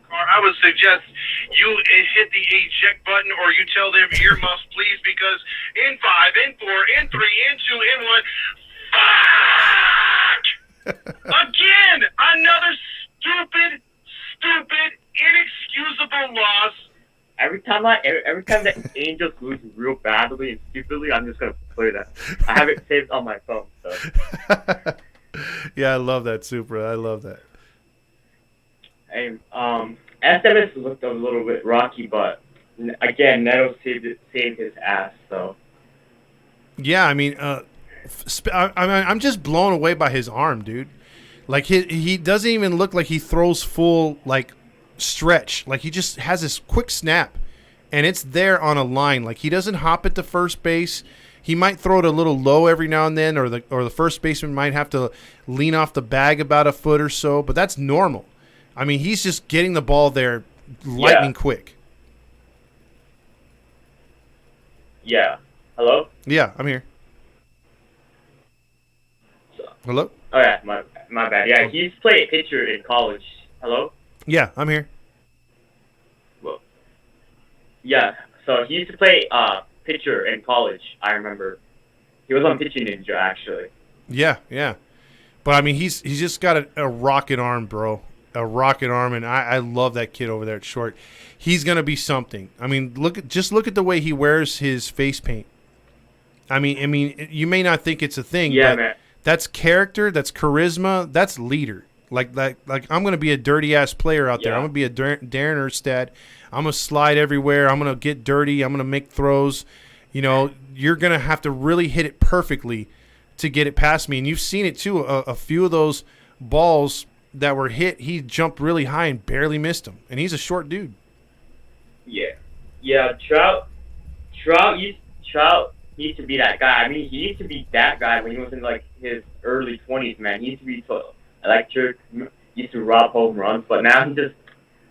I would suggest you hit the eject button or you tell them earmuffs, please, because in 5, in 4, in 3, in 2, in 1, fuck! Again! Another stupid, inexcusable loss. Every time I'm like, every time the Angels lose real badly and stupidly, I'm just gonna play that. I have it saved on my phone. So. Yeah, I love that, Supra. I love that. And SMS looked a little bit rocky, but again, Neto saved his ass. So. Yeah, I mean, I'm just blown away by his arm, dude. Like he doesn't even look like he throws full like stretch. Like he just has this quick snap, and it's there on a line. Like he doesn't hop at the first base. He might throw it a little low every now and then, or the first baseman might have to lean off the bag about a foot or so. But that's normal. I mean, he's just getting the ball there lightning quick. Yeah. Hello? Yeah, I'm here. Hello? Oh, yeah, my bad. Yeah, he used to play pitcher in college. Hello? Yeah, I'm here. Well, yeah, so he used to play pitcher in college, I remember. He was on Pitching Ninja, actually. Yeah. But, I mean, he's just got a rocket arm, bro. A rocket arm, and I love that kid over there at short. He's going to be something. I mean, look at the way he wears his face paint. I mean, you may not think it's a thing, yeah, but man. That's character, that's charisma, that's leader. Like I'm going to be a dirty-ass player out there. I'm going to be a Darren Erstad. I'm going to slide everywhere. I'm going to get dirty. I'm going to make throws. You know, you're going to have to really hit it perfectly to get it past me. And you've seen it, too. A few of those balls that were hit, he jumped really high and barely missed them. And he's a short dude. Yeah, Trout used to be that guy. I mean, he used to be that guy when he was in, like, his early 20s, man. He used to be so electric, used to rob home runs, but now he just,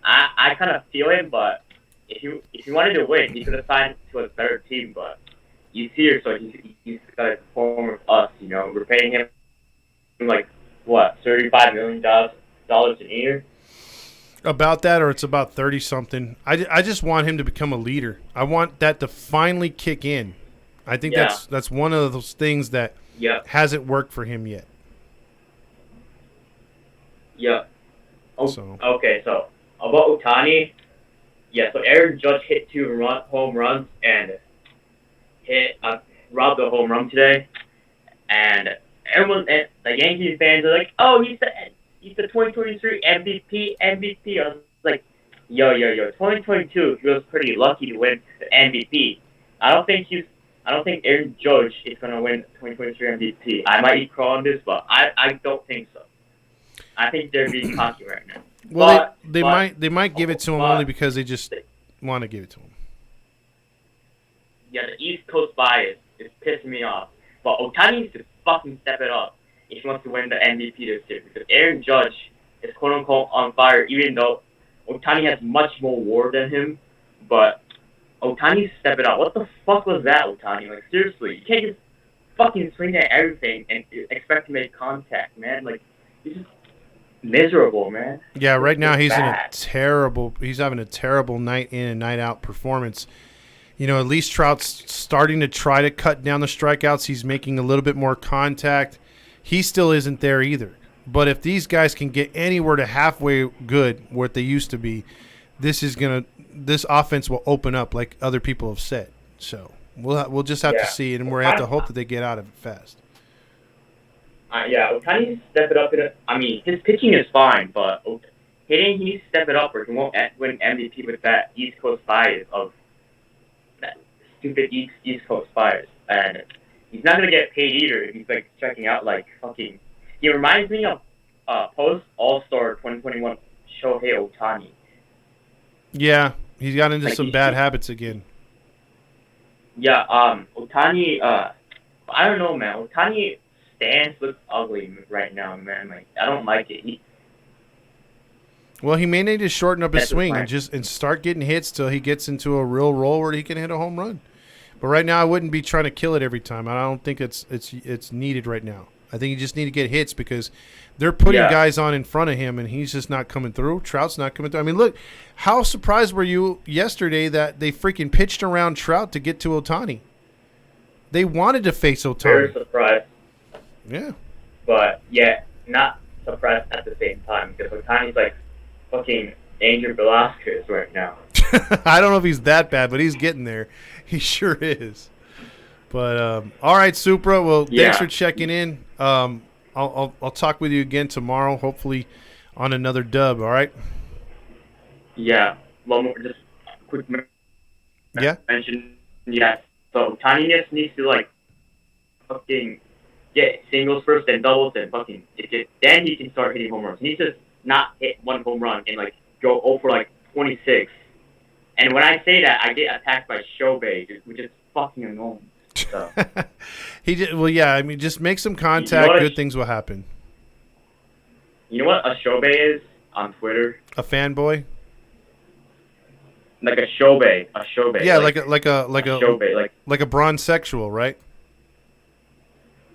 I kind of feel him, but if he wanted to win, he could have signed to a better team, but you see here, so he's got to perform with us, you know. We're paying him, like, what, $35 million a year? About that, or it's about 30-something. I just want him to become a leader. I want that to finally kick in. I think that's one of those things that hasn't worked for him yet. Yeah. So About Ohtani, so Aaron Judge hit 2 home runs and robbed a home run today, and everyone, the Yankees fans are like, "Oh, he's the 2023 MVP." I was like, yo, 2022, he was pretty lucky to win the MVP. I don't think Aaron Judge is gonna win 2023 MVP. I might be crawling this, but I don't think so. I think they're being cocky right now. Well, they might give it to him only because they just want to give it to him. Yeah, the East Coast bias is pissing me off. But Ohtani needs to fucking step it up if he wants to win the MVP this year. Because Aaron Judge is quote-unquote on fire, even though Ohtani has much more WAR than him. But Ohtani needs to step it up. What the fuck was that, Ohtani? Like, seriously, you can't just fucking swing at everything and expect to make contact, man. Like, he's just miserable, man. Yeah, right now he's having a terrible night in and night out performance. You know, at least Trout's starting to try to cut down the strikeouts. He's making a little bit more contact. He still isn't there either. But if these guys can get anywhere to halfway good, what they used to be, this offense will open up, like other people have said. So we'll just have to see it, and we'll have to hope that they get out of it fast. Ohtani needs to step it up. I mean, his pitching is fine, but hitting, he needs to step it up, or he won't win MVP with that East Coast bias of that stupid East Coast bias. And he's not gonna get paid either. He's like checking out like fucking. He reminds me of post All-Star 2021 Shohei Ohtani. Yeah, he's got into some bad habits again. Yeah, Ohtani. I don't know, man. Ohtani stance looks ugly right now, man. Like, I don't like it. Well, he may need to shorten up his swing and start getting hits till he gets into a real roll where he can hit a home run. But right now, I wouldn't be trying to kill it every time. I don't think it's needed right now. I think you just need to get hits because they're putting guys on in front of him, and he's just not coming through. Trout's not coming through. I mean, look, how surprised were you yesterday that they freaking pitched around Trout to get to Ohtani? They wanted to face Ohtani. Very surprised. Yeah. But, not surprised at the same time because Ohtani's like fucking Andrew Velasquez right now. I don't know if he's that bad, but he's getting there. He sure is. But all right, Supra. Well, thanks for checking in. I'll talk with you again tomorrow, hopefully on another dub. All right. Yeah. One more, just quick mention. Yeah. So Tiny just needs to like fucking get singles first, then doubles, then fucking then he can start hitting home runs. He needs to not hit one home run and like go over like 26. And when I say that, I get attacked by Shobei, which is fucking annoying. So. He did well. Yeah, I mean, just make some contact. You know good things will happen. You know what a Shobei is on Twitter? A fanboy. Like a Shobei. Yeah, like a Shobei, like a bronze sexual, right?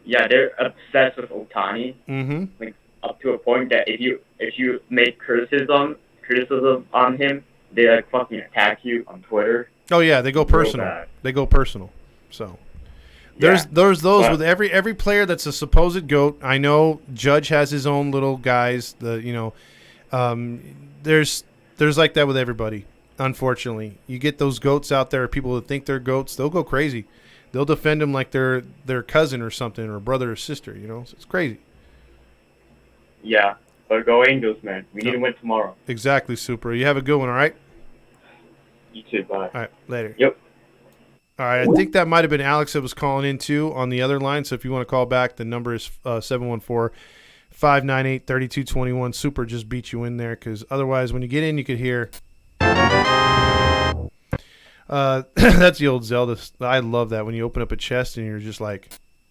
Yeah, they're obsessed with Ohtani. Mm-hmm. Like up to a point that if you make criticism on him, they like fucking attack you on Twitter. Oh yeah, they go personal. They go personal. So there's those with every player that's a supposed GOAT. I know Judge has his own little guys. There's like that with everybody. Unfortunately, you get those GOATs out there. People that think they're GOATs, they'll go crazy. They'll defend them like they're their cousin or something, or brother or sister. So it's crazy. Yeah, but go Angels, man. We need to win tomorrow. Exactly, Super. You have a good one. All right. You too. Bye. All right, later. Yep. All right, I think that might have been Alex that was calling in too on the other line. So if you want to call back, the number is 714-598-3221. Super just beat you in there because otherwise, when you get in, you could hear. That's the old Zelda. I love that when you open up a chest and you're just like.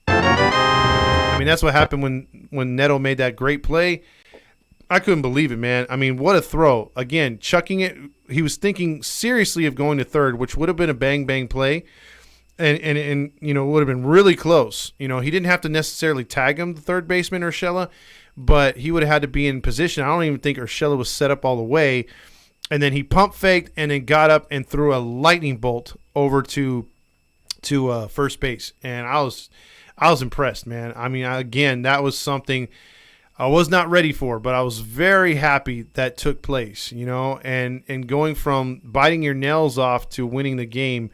I mean, that's what happened when Neto made that great play. I couldn't believe it, man. I mean, what a throw. Again, chucking it. He was thinking seriously of going to third, which would have been a bang play. And it would have been really close. He didn't have to necessarily tag him, the third baseman, Urshela, but he would have had to be in position. I don't even think Urshela was set up all the way. And then he pump faked and then got up and threw a lightning bolt over to first base. And I was impressed, man. I mean, again, that was something I was not ready for, but I was very happy that took place, and going from biting your nails off to winning the game,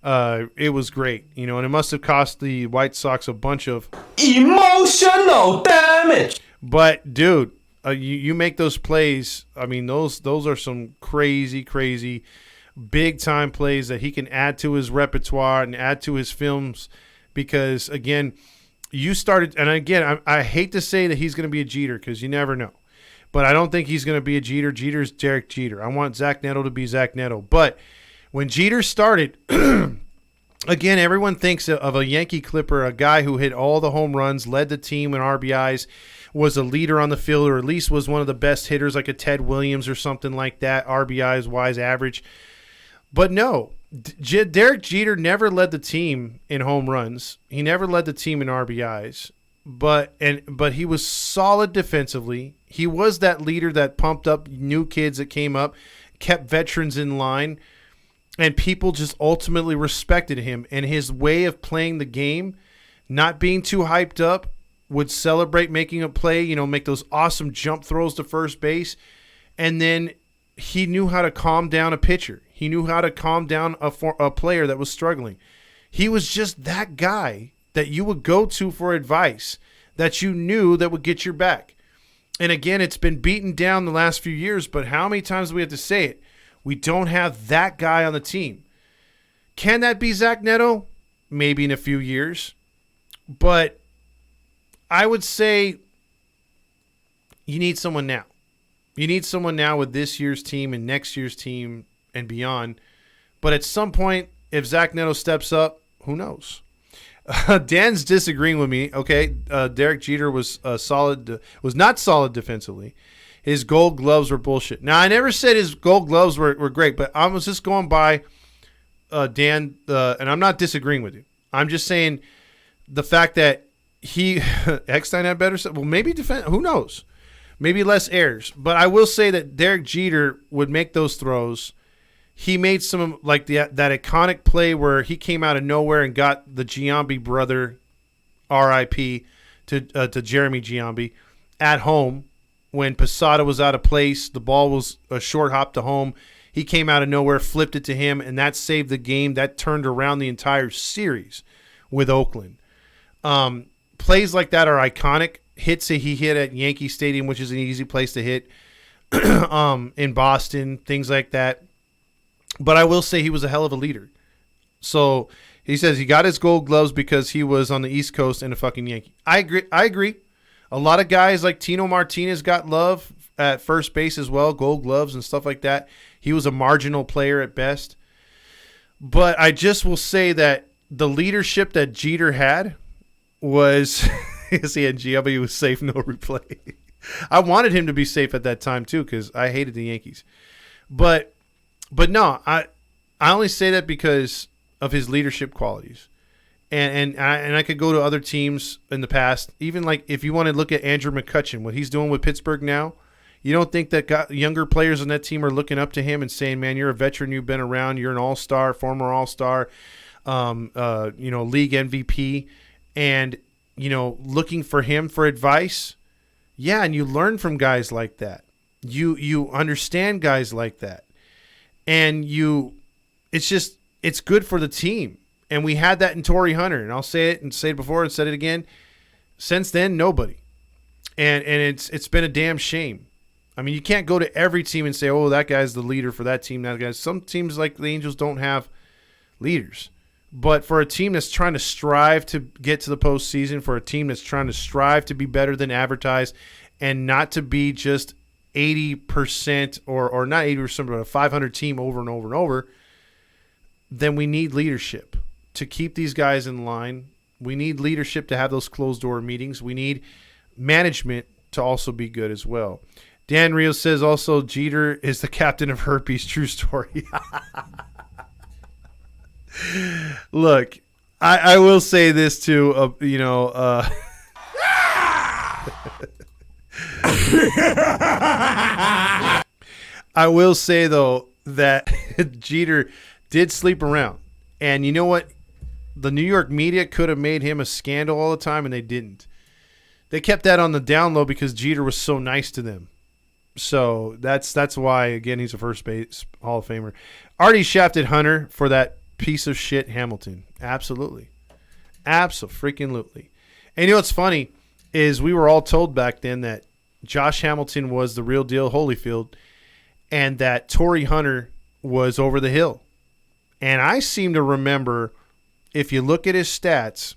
it was great, and it must have cost the White Sox a bunch of emotional damage. But, dude, you make those plays. I mean, those are some crazy, big-time plays that he can add to his repertoire and add to his films because, again, you started, and again, I hate to say that he's going to be a Jeter because you never know. But I don't think he's going to be a Jeter. Jeter's Derek Jeter. I want Zach Neto to be Zach Neto. But when Jeter started, again, everyone thinks of a Yankee Clipper, a guy who hit all the home runs, led the team in RBIs, was a leader on the field, or at least was one of the best hitters like a Ted Williams or something like that, RBIs-wise average. But no, Derek Jeter never led the team in home runs. He never led the team in RBIs. But he was solid defensively. He was that leader that pumped up new kids that came up, kept veterans in line, and people just ultimately respected him. And his way of playing the game, not being too hyped up, would celebrate making a play, make those awesome jump throws to first base. And then he knew how to calm down a pitcher. He knew how to calm down a player that was struggling. He was just that guy that you would go to for advice that you knew that would get your back. And again, it's been beaten down the last few years, but how many times do we have to say it? We don't have that guy on the team. Can that be Zach Neto? Maybe in a few years. But I would say you need someone now. You need someone now with this year's team and next year's team and beyond. But at some point, if Zach Neto steps up, who knows? Dan's disagreeing with me. Okay, Derek Jeter was not solid defensively. His Gold Gloves were bullshit. Now, I never said his Gold Gloves were great, but I was just going by Dan, and I'm not disagreeing with you. I'm just saying the fact that Eckstein had better stuff. Well, maybe defend. Who knows? Maybe less errors. But I will say that Derek Jeter would make those throws. He made some like that iconic play where he came out of nowhere and got the Giambi brother, R.I.P. to Jeremy Giambi, at home when Posada was out of place. The ball was a short hop to home. he came out of nowhere, flipped it to him, and that saved the game. That turned around the entire series with Oakland. Plays like that are iconic. Hits that he hit at Yankee Stadium, which is an easy place to hit, in Boston, things like that. But I will say he was a hell of a leader. So he says he got his gold gloves because he was on the East Coast and a fucking Yankee. I agree. A lot of guys like Tino Martinez got love at first base as well, gold gloves and stuff like that. He was a marginal player at best. But I just will say that the leadership that Jeter had was he had GW was safe, no replay. I wanted him to be safe at that time too because I hated the Yankees. But no, I only say that because of his leadership qualities. And I could go to other teams in the past. Even like if you want to look at Andrew McCutchen, what he's doing with Pittsburgh now, you don't think that younger players on that team are looking up to him and saying, man, you're a veteran, you've been around, you're an all-star, former all-star, league MVP, and, looking for him for advice. Yeah, and you learn from guys like that. You understand guys like that. And it's good for the team. And we had that in Torrey Hunter, and I'll say it and say it before and said it again. Since then, nobody. And it's been a damn shame. I mean, you can't go to every team and say, oh, that guy's the leader for that team. That guy's. Some teams like the Angels don't have leaders. But for a team that's trying to strive to get to the postseason, for a team that's trying to strive to be better than advertised and not to be just 80% or not 80%, but a 500 team over and over and over, then we need leadership to keep these guys in line. We need leadership to have those closed-door meetings. We need management to also be good as well. Dan Rios says also Jeter is the captain of herpes. True story. Look, I will say this too. I will say, though, that Jeter did sleep around. And you know what? The New York media could have made him a scandal all the time, and they didn't. They kept that on the down low because Jeter was so nice to them. So that's why, again, he's a first base Hall of Famer. Artie shafted Hunter for that piece of shit Hamilton. Absolutely. Abso-freaking-lutely. And you know what's funny is we were all told back then that Josh Hamilton was the real deal Holyfield and that Torrey Hunter was over the hill. And I seem to remember, if you look at his stats,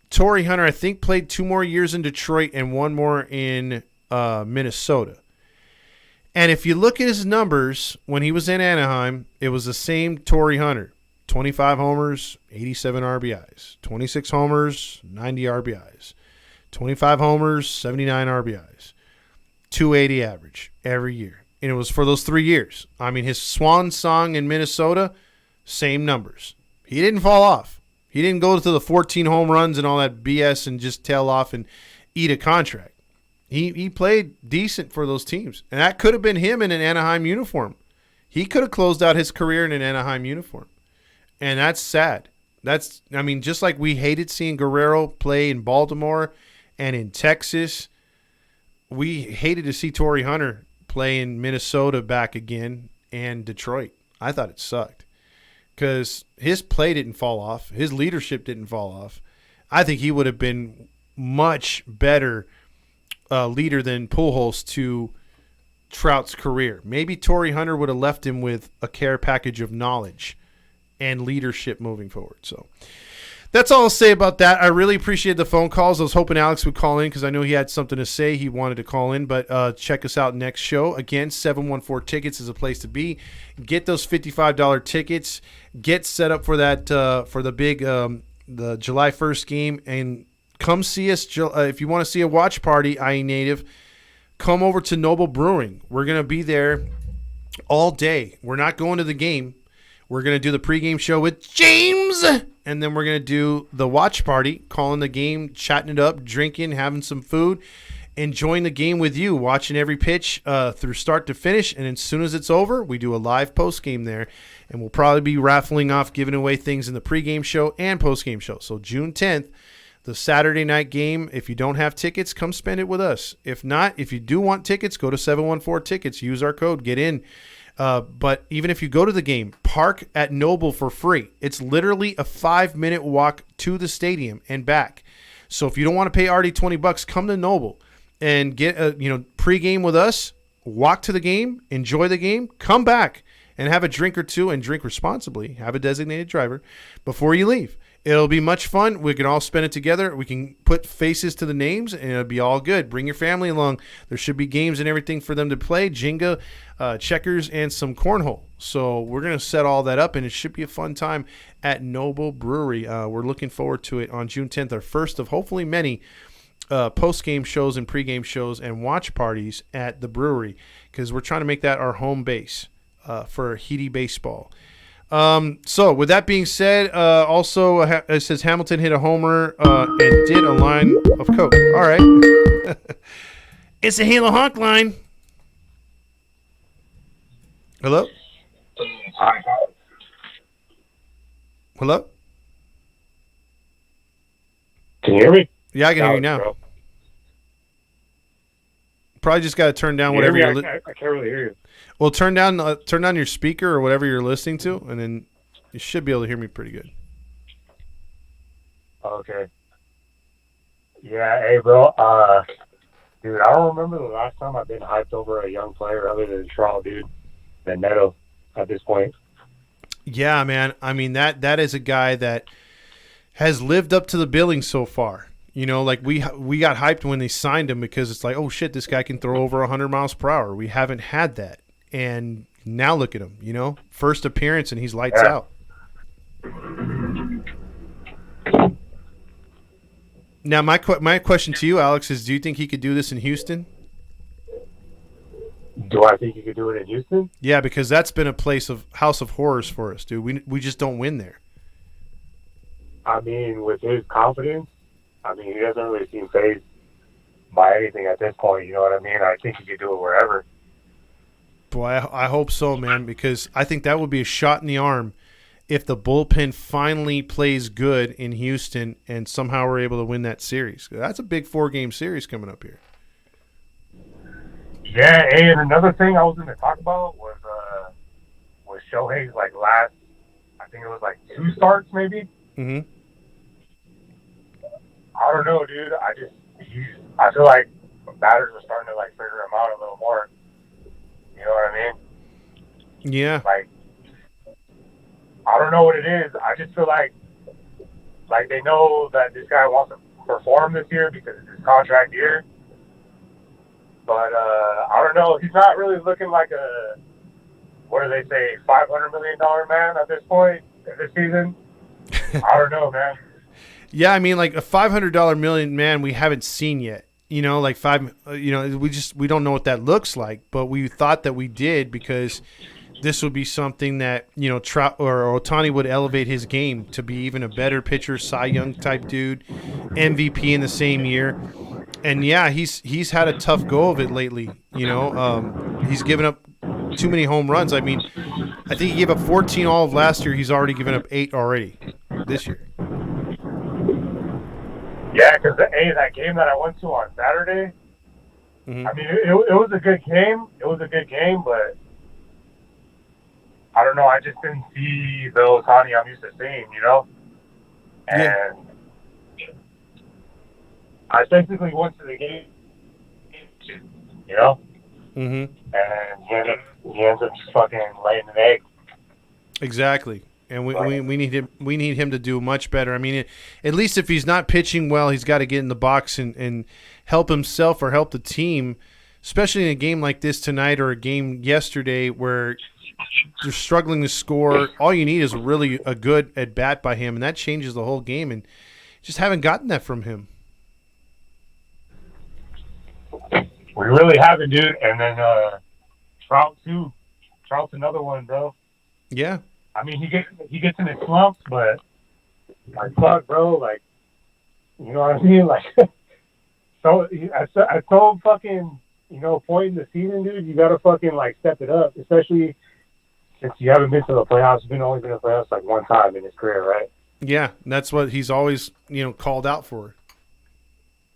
Torrey Hunter, I think, played 2 more years in Detroit and 1 more in Minnesota. And if you look at his numbers when he was in Anaheim, it was the same Torrey Hunter. 25 homers, 87 RBIs. 26 homers, 90 RBIs. 25 homers, 79 RBIs. 280 average every year. And it was for those 3 years. I mean, his swan song in Minnesota, same numbers. He didn't fall off. He didn't go to the 14 home runs and all that BS and just tail off and eat a contract. He played decent for those teams. And that could have been him in an Anaheim uniform. He could have closed out his career in an Anaheim uniform. And that's sad. Just like we hated seeing Guerrero play in Baltimore and in Texas, we hated to see Torrey Hunter play in Minnesota back again and Detroit. I thought it sucked because his play didn't fall off. His leadership didn't fall off. I think he would have been much better leader than Pujols to Trout's career. Maybe Torrey Hunter would have left him with a care package of knowledge and leadership moving forward. So that's all I'll say about that. I really appreciate the phone calls. I was hoping Alex would call in because I know he had something to say. He wanted to call in, but check us out next show. Again, 714 Tickets is a place to be. Get those $55 tickets. Get set up for that for the big the July 1st game, and come see us. If you want to see a watch party, IE Native, come over to Noble Brewing. We're going to be there all day. We're not going to the game. We're going to do the pregame show with James, and then we're going to do the watch party, calling the game, chatting it up, drinking, having some food, enjoying the game with you, watching every pitch through start to finish. And as soon as it's over, we do a live postgame there, and we'll probably be raffling off, giving away things in the pregame show and postgame show. So June 10th, The Saturday night game, if you don't have tickets, come spend it with us. If not, if you do want tickets, go to 714 Tickets. Use our code. Get in. But even if you go to the game, park at Noble for free. It's literally a 5-minute walk to the stadium and back. So if you don't want to pay already $20, come to Noble and get a pregame with us. Walk to the game, enjoy the game, come back and have a drink or two and drink responsibly. Have a designated driver before you leave. It'll be much fun. We can all spend it together. We can put faces to the names, and it'll be all good. Bring your family along. There should be games and everything for them to play, Jenga, checkers, and some cornhole. So we're going to set all that up, and it should be a fun time at Noble Brewery. We're looking forward to it on June 10th, our first of hopefully many post-game shows and pre-game shows and watch parties at the brewery, because we're trying to make that our home base for Heady baseball. So with that being said, also it says Hamilton hit a homer and did a line of coke. All right. It's a Halo Hawk line. Hello? Hello? Can you hear me? Yeah, I can hear you now. Bro. Probably just got to turn down whatever you're you're I can't really hear you. Well, turn down your speaker or whatever you're listening to, and then you should be able to hear me pretty good. Okay. Yeah, hey, bro. Dude, I don't remember the last time I've been hyped over a young player other than Trout, dude. Than Neto at this point. Yeah, man. I mean, that is a guy that has lived up to the billing so far. Like we got hyped when they signed him because it's like, oh, shit, this guy can throw over 100 miles per hour. We haven't had that. And now look at him, first appearance and he's lights out. Now, my question to you, Alex, is do you think he could do this in Houston? Do I think he could do it in Houston? Yeah, because that's been a house of horrors for us, dude. We just don't win there. I mean, with his confidence, he doesn't really seem fazed by anything at this point. You know what I mean? I think he could do it wherever. Boy, I hope so, man, because I think that would be a shot in the arm if the bullpen finally plays good in Houston and somehow we're able to win that series. That's a big 4-game series coming up here. Yeah, and another thing I was going to talk about was Shohei's last, I think it was 2 starts maybe. Mm-hmm. I don't know, dude. I feel like batters are starting to figure him out a little more. You know what I mean? Yeah. I don't know what it is. I just feel like they know that this guy wants to perform this year because it's his contract year. But I don't know. He's not really looking like a, what do they say, $500 million man at this point in this season. I don't know, man. Yeah, I mean, a $500 million man we haven't seen yet. We don't know what that looks like, but we thought that we did because this would be something that, Trout or Ohtani would elevate his game to be even a better pitcher, Cy Young type dude, MVP in the same year. And yeah, he's had a tough go of it lately. He's given up too many home runs. I mean, I think he gave up 14 all of last year. He's already given up 8 already this year. Yeah, because that game that I went to on Saturday, mm-hmm. I mean, it was a good game. It was a good game, but I don't know. I just didn't see the Ohtani I'm used to seeing, And yeah. I basically went to the game, Mm-hmm. And he ends up just fucking laying an egg. Exactly. And we need him to do much better. I mean, at least if he's not pitching well, he's got to get in the box and help himself or help the team, especially in a game like this tonight or a game yesterday where they're struggling to score. All you need is really a good at bat by him, and that changes the whole game. And just haven't gotten that from him. We really haven't, dude. And then Trout too. Trout's another one, bro. Yeah. I mean, he gets in his slumps, but fuck, bro, you know what I mean? So I told fucking, point in the season, dude, you gotta fucking step it up, especially since you haven't been to the playoffs. You've only been to the playoffs one time in his career, right? Yeah, that's what he's always, called out for.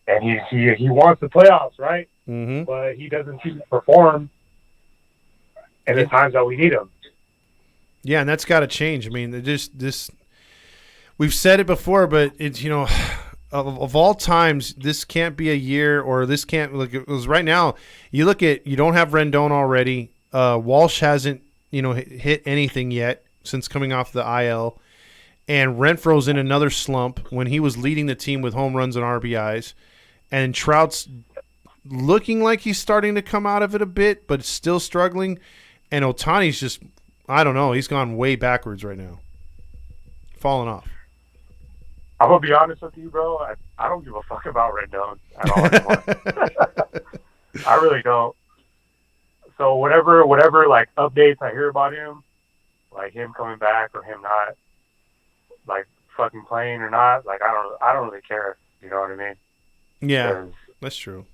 And he wants the playoffs, right? Mm-hmm. But he doesn't seem to perform in the times that we need him. Yeah, and that's got to change. I mean, we've said it before, but it's, of all times, this can't be a year, or this can't, like it was right now. You don't have Rendon already. Walsh hasn't, hit anything yet since coming off the IL. And Renfro's in another slump when he was leading the team with home runs and RBIs. And Trout's looking like he's starting to come out of it a bit, but still struggling. And Ohtani's just, I don't know, he's gone way backwards right now. Falling off. I'm going to be honest with you, bro. I don't give a fuck about Rendon at all anymore. I really don't. So whatever like updates I hear about him, like him coming back or him not, like fucking playing or not, like I don't really care. You know what I mean? Yeah, that's true.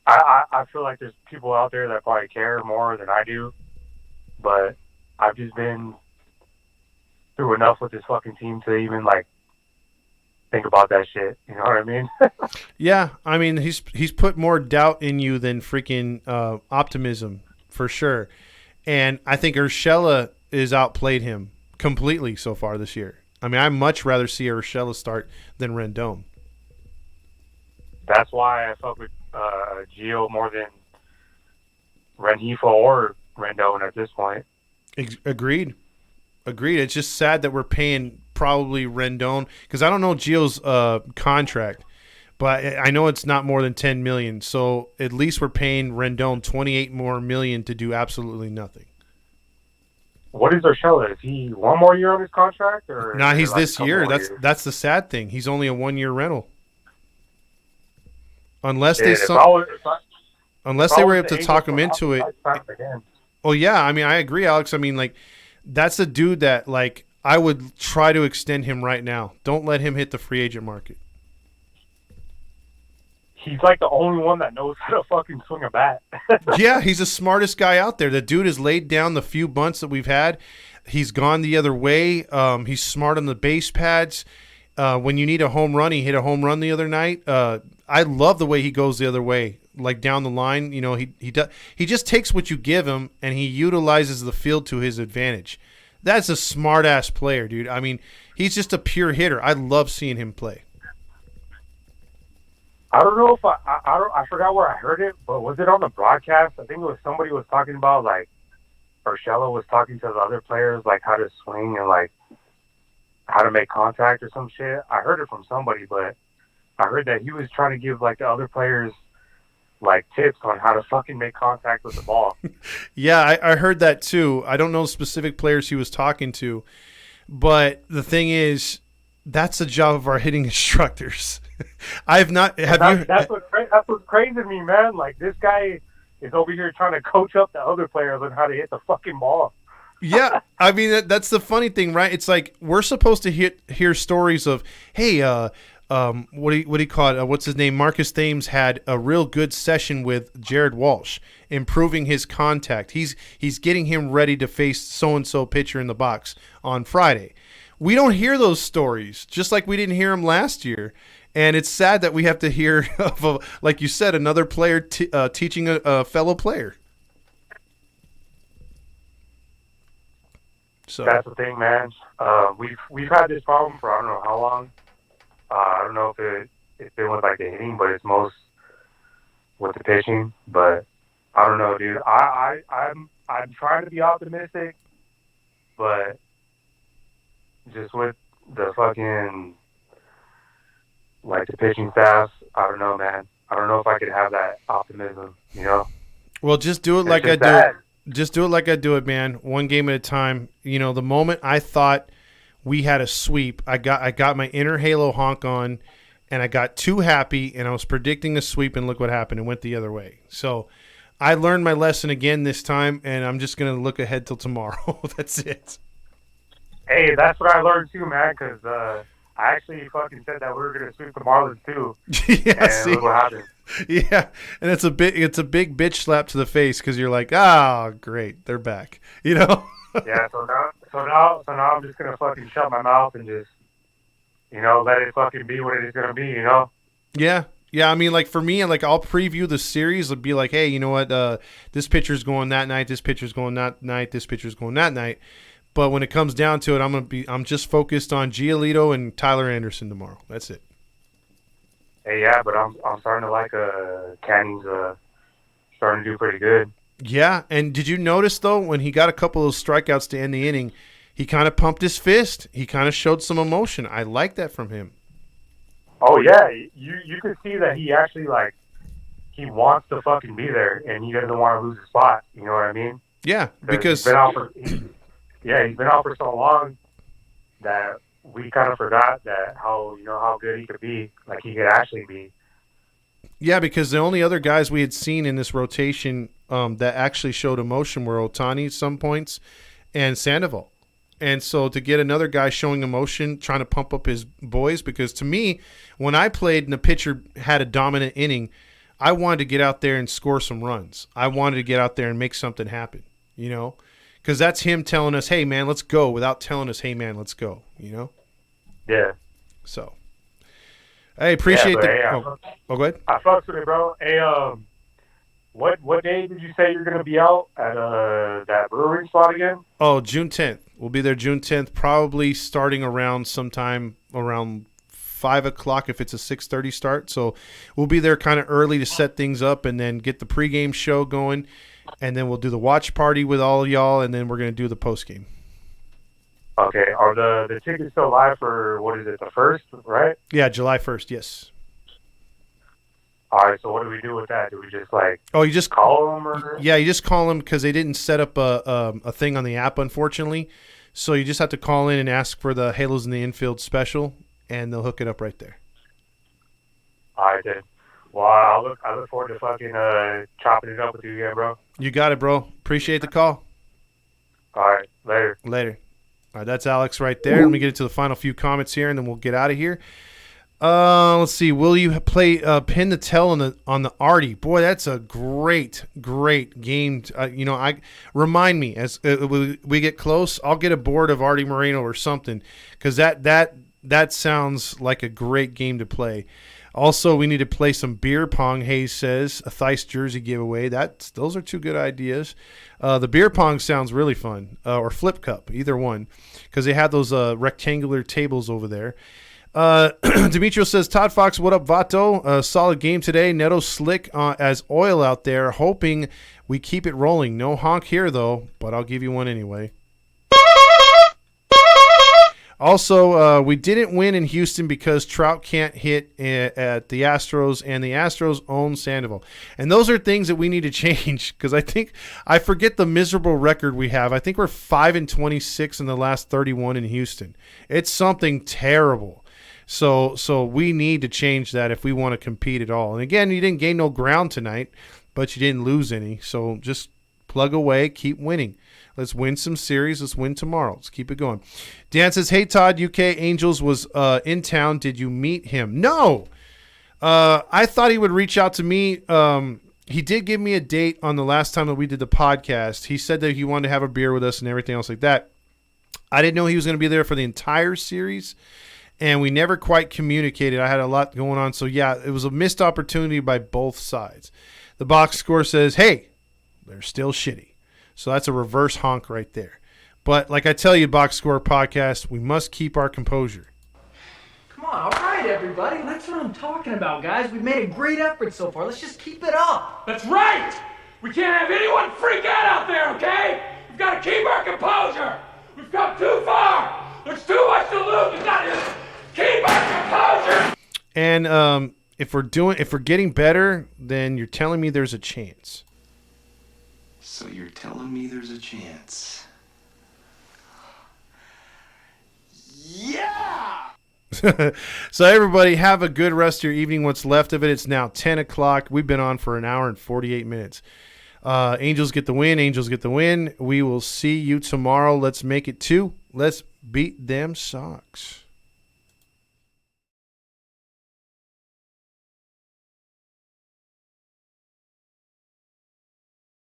I feel like there's people out there that probably care more than I do, but I've just been through enough with this fucking team to even like think about that shit. You know what I mean? Yeah, I mean he's put more doubt in you than freaking optimism for sure, and I think Urshela is outplayed him completely so far this year. I mean, I'd much rather see Urshela start than Rendon. That's why I fuck with Gio more than Rengifo or Rendon at this point. Agreed. It's just sad that we're paying probably Rendon because I don't know Gio's contract, but I know it's not more than $10 million. So at least we're paying Rendon $28 more million to do absolutely nothing. What is Urshela? Is he one more year on his contract, or? Nah, he's this year. That's the sad thing. He's only a 1 year rental. Unless they were able to talk him into it. Oh yeah, I mean I agree, Alex. I mean like that's a dude that like I would try to extend him right now. Don't let him hit the free agent market. He's like the only one that knows how to fucking swing a bat. Yeah, he's the smartest guy out there. The dude has laid down the few bunts that we've had. He's gone the other way. He's smart on the base pads. When you need a home run, he hit a home run the other night. I love the way he goes the other way, like down the line. He just takes what you give him and he utilizes the field to his advantage. That's a smart ass player, dude. I mean, he's just a pure hitter. I love seeing him play. I don't know if I forgot where I heard it, but was it on the broadcast? I think it was somebody was talking about like Urshela was talking to the other players like how to swing and like how to make contact or some shit. I heard it from somebody, but I heard that he was trying to give like the other players like tips on how to fucking make contact with the ball. Yeah, I heard that too. I don't know specific players he was talking to, but the thing is, that's the job of our hitting instructors. That's what's crazy to me, man. Like this guy is over here trying to coach up the other players on how to hit the fucking ball. Yeah, I mean that's the funny thing, right? It's like we're supposed to hear stories of, hey, what do you call it? What's his name? Marcus Thames had a real good session with Jared Walsh, improving his contact. He's getting him ready to face so and so pitcher in the box on Friday. We don't hear those stories, just like we didn't hear them last year. And it's sad that we have to hear of, like you said, another player teaching a fellow player. So that's the thing, man. We've had this problem for I don't know how long. I don't know if it's been with like the hitting, but it's most with the pitching. But I don't know, dude. I'm trying to be optimistic, but just with the fucking like the pitching staff, I don't know, man. I don't know if I could have that optimism, you know? Well, just do it like I do it. Just do it like I do it, man. One game at a time. You know, the moment I thought we had a sweep, I got my inner Halo honk on, and I got too happy, and I was predicting a sweep, and look what happened. It went the other way. So I learned my lesson again this time, and I'm just going to look ahead till tomorrow. That's it. Hey, that's what I learned too, man, because I actually fucking said that we were going to sweep the Marlins too. Yeah, and see, look what happened. Yeah, and it's a big bitch slap to the face because you're like, oh, great, they're back. You know? Yeah. So now I'm just gonna fucking shut my mouth and just, let it fucking be what it is gonna be. Yeah. Yeah, I mean, like, for me, like, I'll preview the series. It'll be like, hey, you know what? This pitcher's going that night. This pitcher's going that night. This pitcher's going that night. But when it comes down to it, I'm just focused on Giolito and Tyler Anderson tomorrow. That's it. Hey, yeah, but I'm starting to like Canning's starting to do pretty good. Yeah, and did you notice, though, when he got a couple of strikeouts to end the inning, he kind of pumped his fist. He kind of showed some emotion. I like that from him. Oh, yeah, you could see that he actually, like, he wants to fucking be there, and he doesn't want to lose his spot. You know what I mean? Yeah, because he's been out for so long that we kind of forgot that how good he could be, like he could actually be. Yeah, because the only other guys we had seen in this rotation that actually showed emotion were Ohtani at some points and Sandoval. And so to get another guy showing emotion, trying to pump up his boys, because to me, when I played and the pitcher had a dominant inning, I wanted to get out there and score some runs. I wanted to get out there and make something happen, because that's him telling us, hey, man, let's go, without telling us, hey, man, let's go, Yeah. So, I appreciate Hey, go ahead. I fucks with it, bro. Hey, what day did you say you're going to be out at that brewery spot again? Oh, June 10th. We'll be there June 10th, probably starting around sometime around 5 o'clock if it's a 6:30 start. So we'll be there kind of early to set things up and then get the pregame show going. And then we'll do the watch party with all y'all, and then we're going to do the postgame. Okay. Are the tickets still live for, what is it, the 1st, right? Yeah, July 1st, yes. All right, so what do we do with that? Do we just you just call them? Or? Yeah, you just call them because they didn't set up a thing on the app, unfortunately. So you just have to call in and ask for the Halos in the Infield special, and they'll hook it up right there. All right, then. Well, I look forward to fucking chopping it up with you again, bro. You got it, bro. Appreciate the call. All right, later. Later. All right, that's Alex right there. Let me get into the final few comments here, and then we'll get out of here. Let's see. Will you play Pin the Tell on the Artie? Boy, that's a great game. Remind me as we get close. I'll get a board of Artie Moreno or something, because that sounds like a great game to play. Also, we need to play some beer pong. Hayes says a Thice jersey giveaway. Those are two good ideas. The beer pong sounds really fun, or flip cup, either one, because they have those rectangular tables over there. Demetrio says, ToddFox, what up, Vato? Solid game today. Neto slick as oil out there, hoping we keep it rolling. No honk here, though, but I'll give you one anyway. Also, we didn't win in Houston because Trout can't hit at the Astros, and the Astros own Sandoval. And those are things that we need to change, because I forget the miserable record we have. I think we're 5-26 in the last 31 in Houston. It's something terrible. So we need to change that if we want to compete at all. And again, you didn't gain no ground tonight, but you didn't lose any. So just plug away, keep winning. Let's win some series. Let's win tomorrow. Let's keep it going. Dan says, hey, Todd, UK Angels was in town. Did you meet him? No. I thought he would reach out to me. He did give me a date on the last time that we did the podcast. He said that he wanted to have a beer with us and everything else like that. I didn't know he was going to be there for the entire series, and we never quite communicated. I had a lot going on. So, yeah, it was a missed opportunity by both sides. The box score says, hey, they're still shitty. So that's a reverse honk right there. But like I tell you, Box Score Podcast, we must keep our composure. Come on, all right, everybody. That's what I'm talking about, guys. We've made a great effort so far. Let's just keep it up. That's right! We can't have anyone freak out there, okay? We've got to keep our composure. We've come too far. There's too much to lose. We've got to keep our composure. And if we're getting better, then you're telling me there's a chance. So you're telling me there's a chance? Yeah! So everybody, have a good rest of your evening. What's left of it. It's now 10 o'clock. We've been on for an hour and 48 minutes. Angels get the win. Angels get the win. We will see you tomorrow. Let's make it 2. Let's beat them Sox.